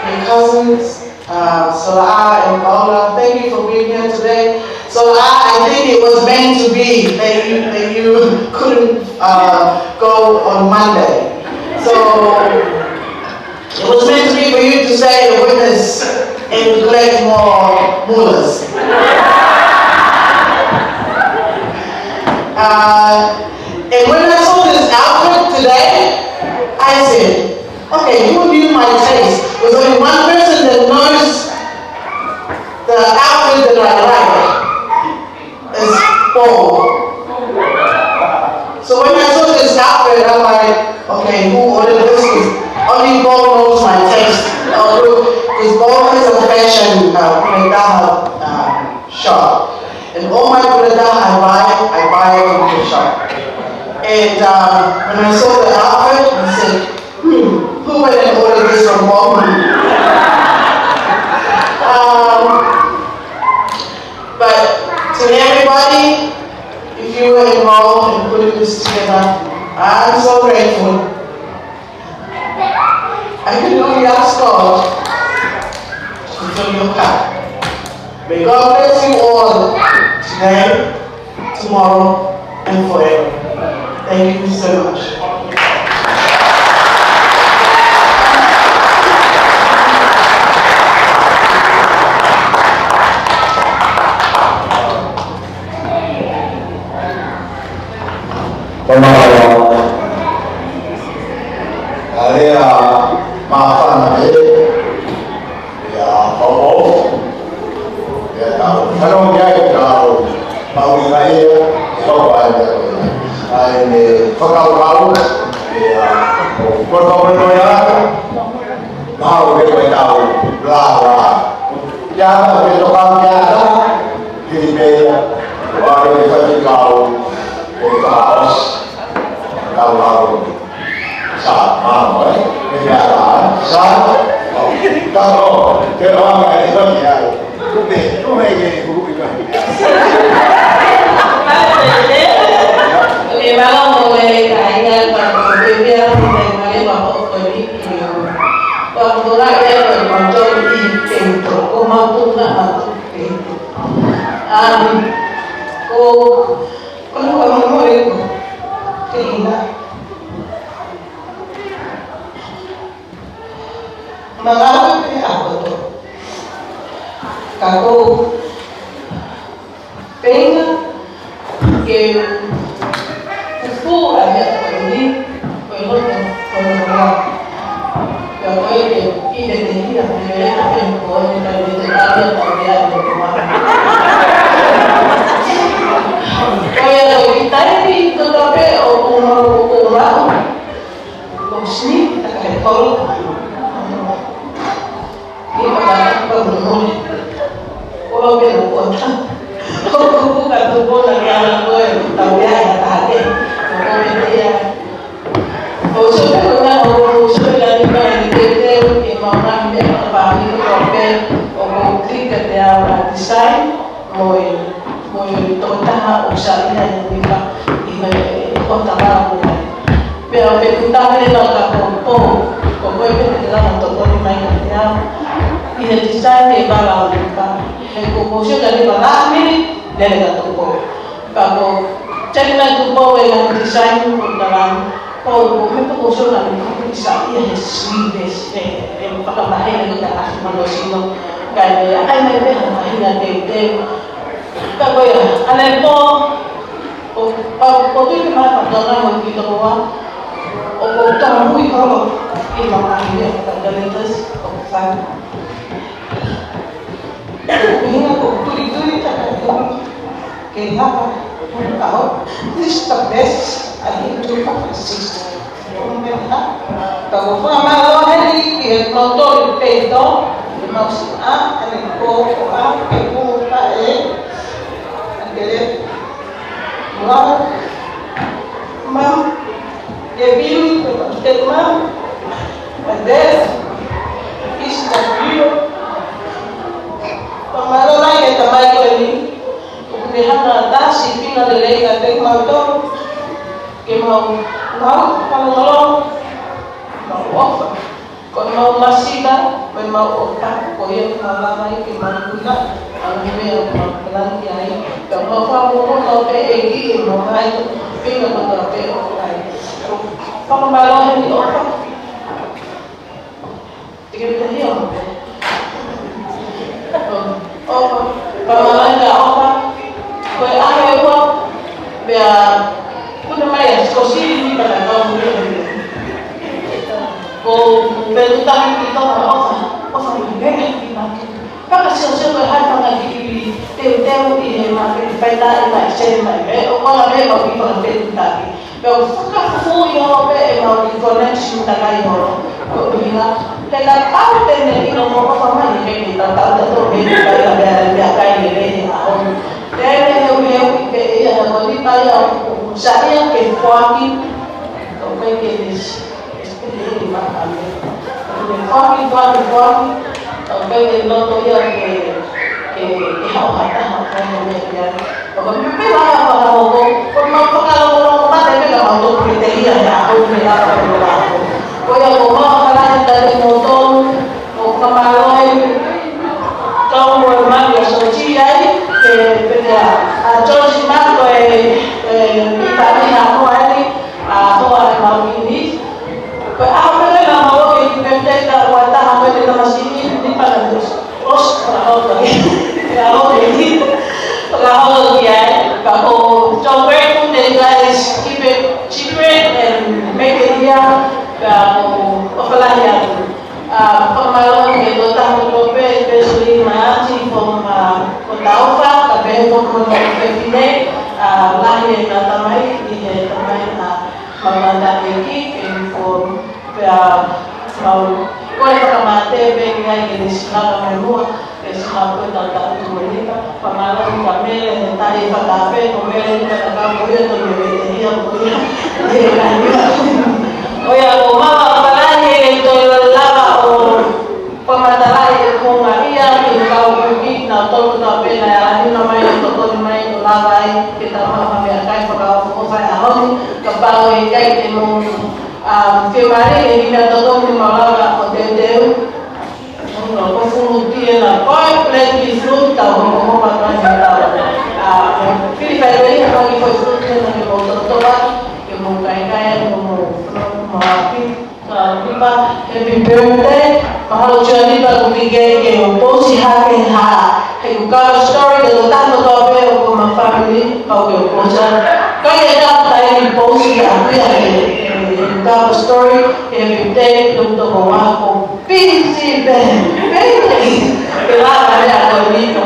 my cousins, Sola and Paula, thank you for being here today. Sola, I think it was meant to be that you couldn't go on Monday. So it was meant to be for you to say a witness and collect more mullahs. And when I saw this outfit today, I said, okay, who knew my taste? There's only one person that knows the outfit that I like. It's Paul. So when I saw this outfit, I'm like, okay, who ordered this? Only Paul knows my taste. Because Paul has a fashion shop. And all my Polokalama I buy it from the shop. And when I saw the outfit, I said, who went and ordered this from Paul? But to everybody, if you were involved in putting this together, I'm so grateful. I can only ask God to fill your cup. May God bless you all today, tomorrow, and forever. Thank you so much. Kako chakna tu bawa yang design dalam kau memang kau nak bisa ia sweetness yang pakai bahaya kita asal manusia kaya ay may bahaya deh kako ya alam ko o tu que más perdona mo kita ko o tahu ko ilang ahli kadalitas o fan ini ko tuli tak kaya tahu this the best I think to assist kalau pamalo hari que no todo el peito no a el coco a que puta aquele wow mam que vim que mam this is the real pamalo na que tamay ko ni ulihan na dasi pina de lei ka tek malto que mau kalau offer kalau mau masida mau otak koyen malamai que mau guna ang himer pelan kiai kalau mau mau pe egi mau mai pina mau pe okai kalau malam ini offer tiga dia offer kalau ada offer kue ayo kok biar kuna mai skosi ni para kau ko perguntar kita apa ni di mana kalau sosial berhad pada diri teu di mana peta ina sen mai o kalau mai mau kita perguntar kalau fakar fuyo be mau di connection takai ho ko bila telah tahu tene ino mo apa mai ke kita tahu be kaya kai ni tene eu be ya no di kaya saya que fuaki o que es ini makan fuaki o que no toya que hau hata hau ya o que me pela para o por no tocar o mate me la auto criteria ya o me la para voy a comer para dar un montón o camarón como hermano sochi ahí que a George Marco vitamina ko ani ako ang mauinis pero ako na lang ako i-protect na wata ako na masinin hindi pa lang os para ako kaya ako hindi para ako kaya ako so grateful that you guys keep it secret and make it here kaya ako papalayan pamalo ito tayo lope especially my auntie from Kotaufa kabe from Kotaufa lahir na tamay di tamay na maganda iki for mau koi pakamate bengai ini sila kamera sila ko tata tuwalita pamalo kamera tayo patape kamera kita kamuya to media oya o mama palagi to lava o pamatalay ko ngaia ikaw bukit na to na pena ano may to may lalay kita mamaya pagka ko sa ahon kapag ikay mo Februari ini kita tahu di Malaga hotel ko frutti na koi plenti frutta ko patran tahu Februari ko ko frutti na ko toba ke mo kai mo Nipa happy birthday mahalo jani pa kubigay ke posi hake ha ke cover story de tanto ko pe ko ma family ko ke posa kaya dapat tayo posi aku ya cover story every day to ko busy baby kaya kaya ko ni ko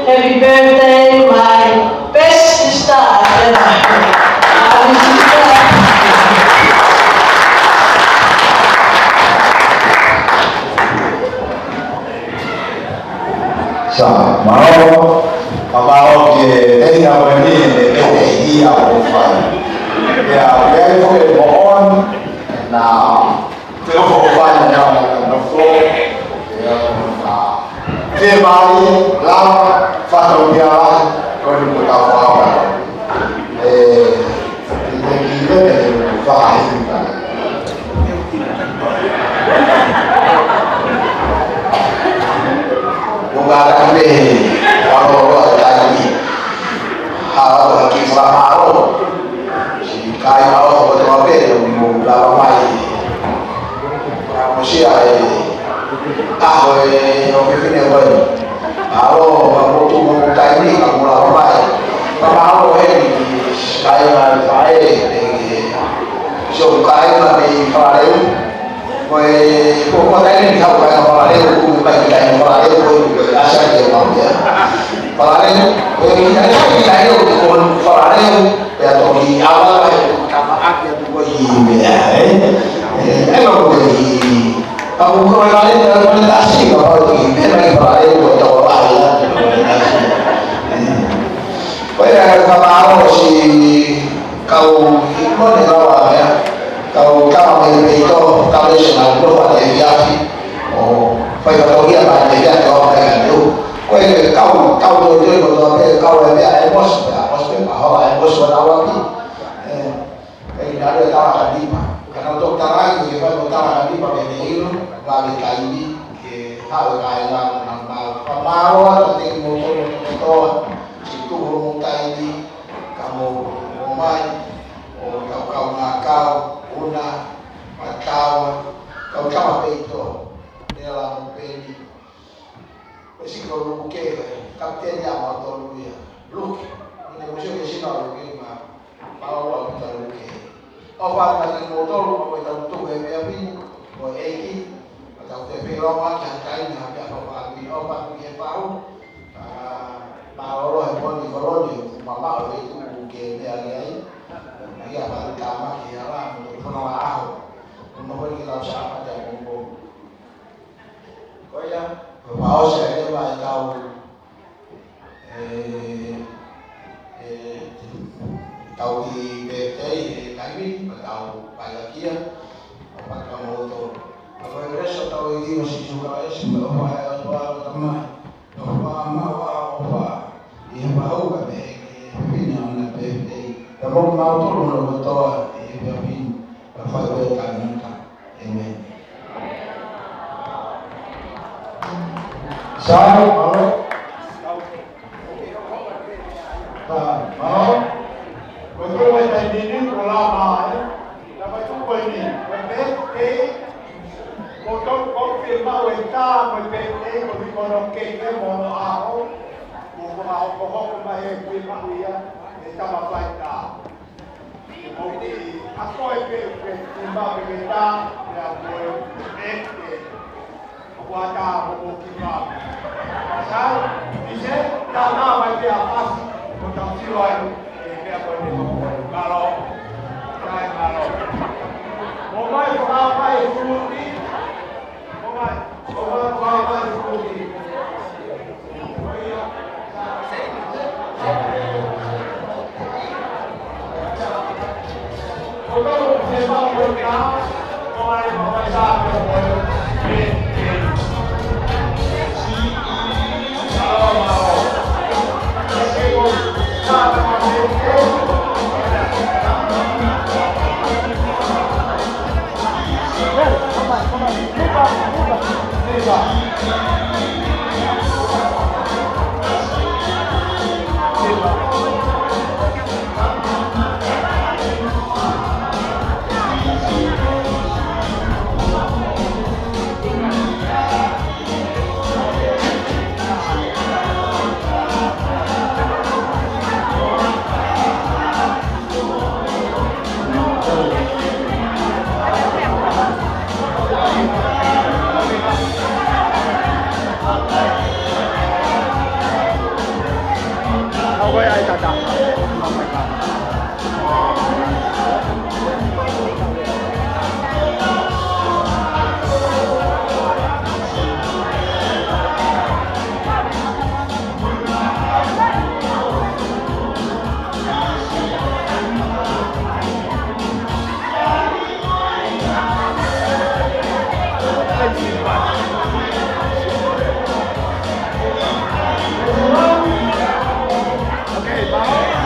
happy birthday my best sister mau que tenga venir de día o fan ya very good on now feel for fun now on the floor dia bali lama fatu dia ko ni ko apa kita faham bukan kami kalau lagi oke ini apa ini? Kalau tu mau kain ni kamu apa? Kalau ini kain so kain ni kalau kau kain ni kau kain kalau kau kain kalau asal dia mau dia. Kalau ini kain kalau ya tu di awal kama akhir tu ini elok ini. Kamu kau lain dalam komunikasi kau ini memang kalau kau tahu lah. Kau yang kau si kau ikut ni lawan ya. Kau kamu itu kau senang keluar dari biasi. Oh, kau dia banyak dia kau dengan tu. Kau tu kau dia bos bahwa bos awak ni. Ini ada tawaran Nipa. Karena untuk tawaran kita tawaran Nipa ini bagi kami hal kailan nama pemawa penting motor itu rumah ini kamu rumah kau nakal una macau kau cuma itu dalam peni pasti kau buke kapten yang motor lu ya look ini mesti ke sini lu mah bawa motor lu apa lagi motor lu kita untuk ini mau eki atau TV Roma yang kain ada apa dia tahu kalau pun di koloni mama itu mungkin dia dia baru kama dia lah untuk penolakan untuk kita siapa dan umum kau ya mau saya ni mai tahu tahu di BT kami tahu pada dia apa kamu tu apa reso tahu ini masih suka sebab apa teman apa ia bahu kami ini anak BT kamu mau turun betul ini apa berkan amen saya mau betul macam ini ulama dapat tu ini BT Motor kopi mau entah, mau bete, mau dikonon keke, mau mau pokok mai kopi mau ya, kita mau baca. Jadi aku itu timbang kita ya boleh bete, buat apa kita? Asal bisa tanah macam apa? Untuk siluan dia boleh kalau saya kalau mau mai apa itu ni? Okay, bye.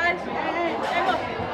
Guys,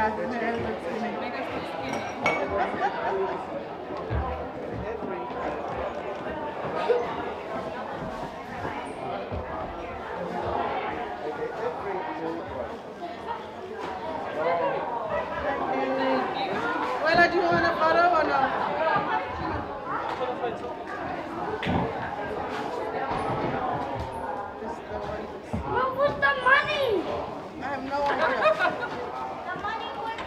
Well, do you want a photo or no? What was the money? I have no idea. The money went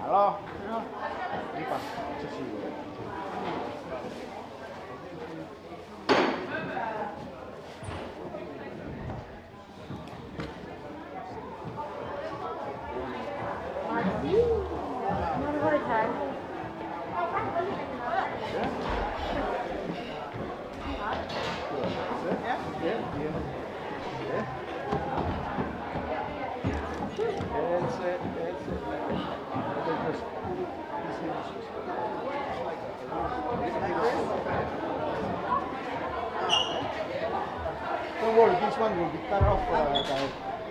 Halo. Nipa, Socializing. Don't worry, this one will be cut off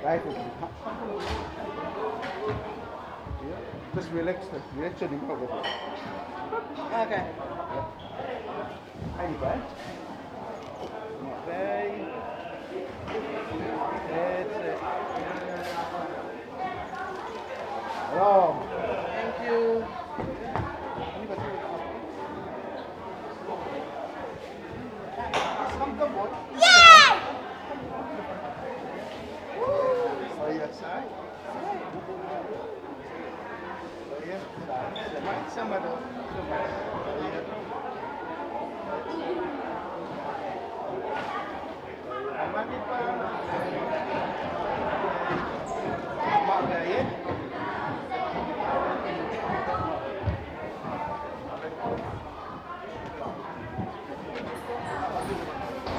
right with just relax the direction over here. Okay. Hi, Nipa. Okay. That's it. Hello. Thank you. Come, boy. Yay! Are you outside?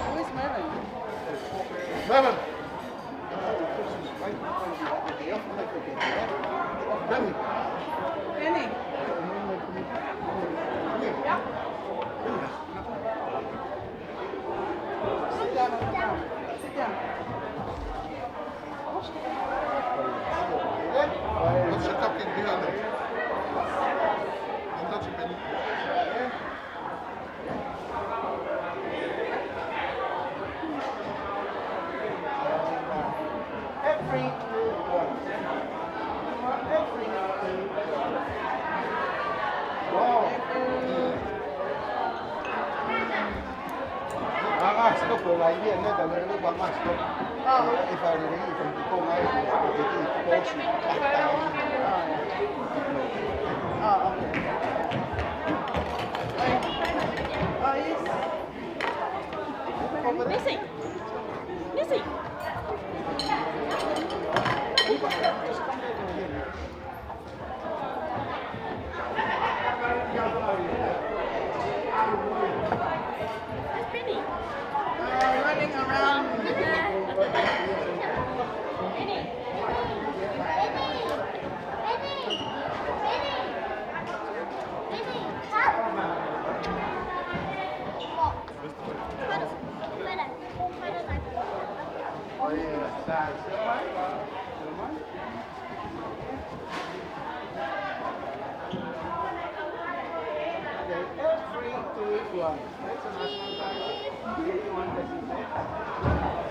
Who is Mervin? Mervin. Penny. Sit down. Sit down. What's your cupcake behind it? Don't touch it, Penny. Stop la idea no da ver lo más stop. E fare lì con come è posso Missy! Missy! Penny! Running around. Every 2 weeks one. That's a national time. 1 decision.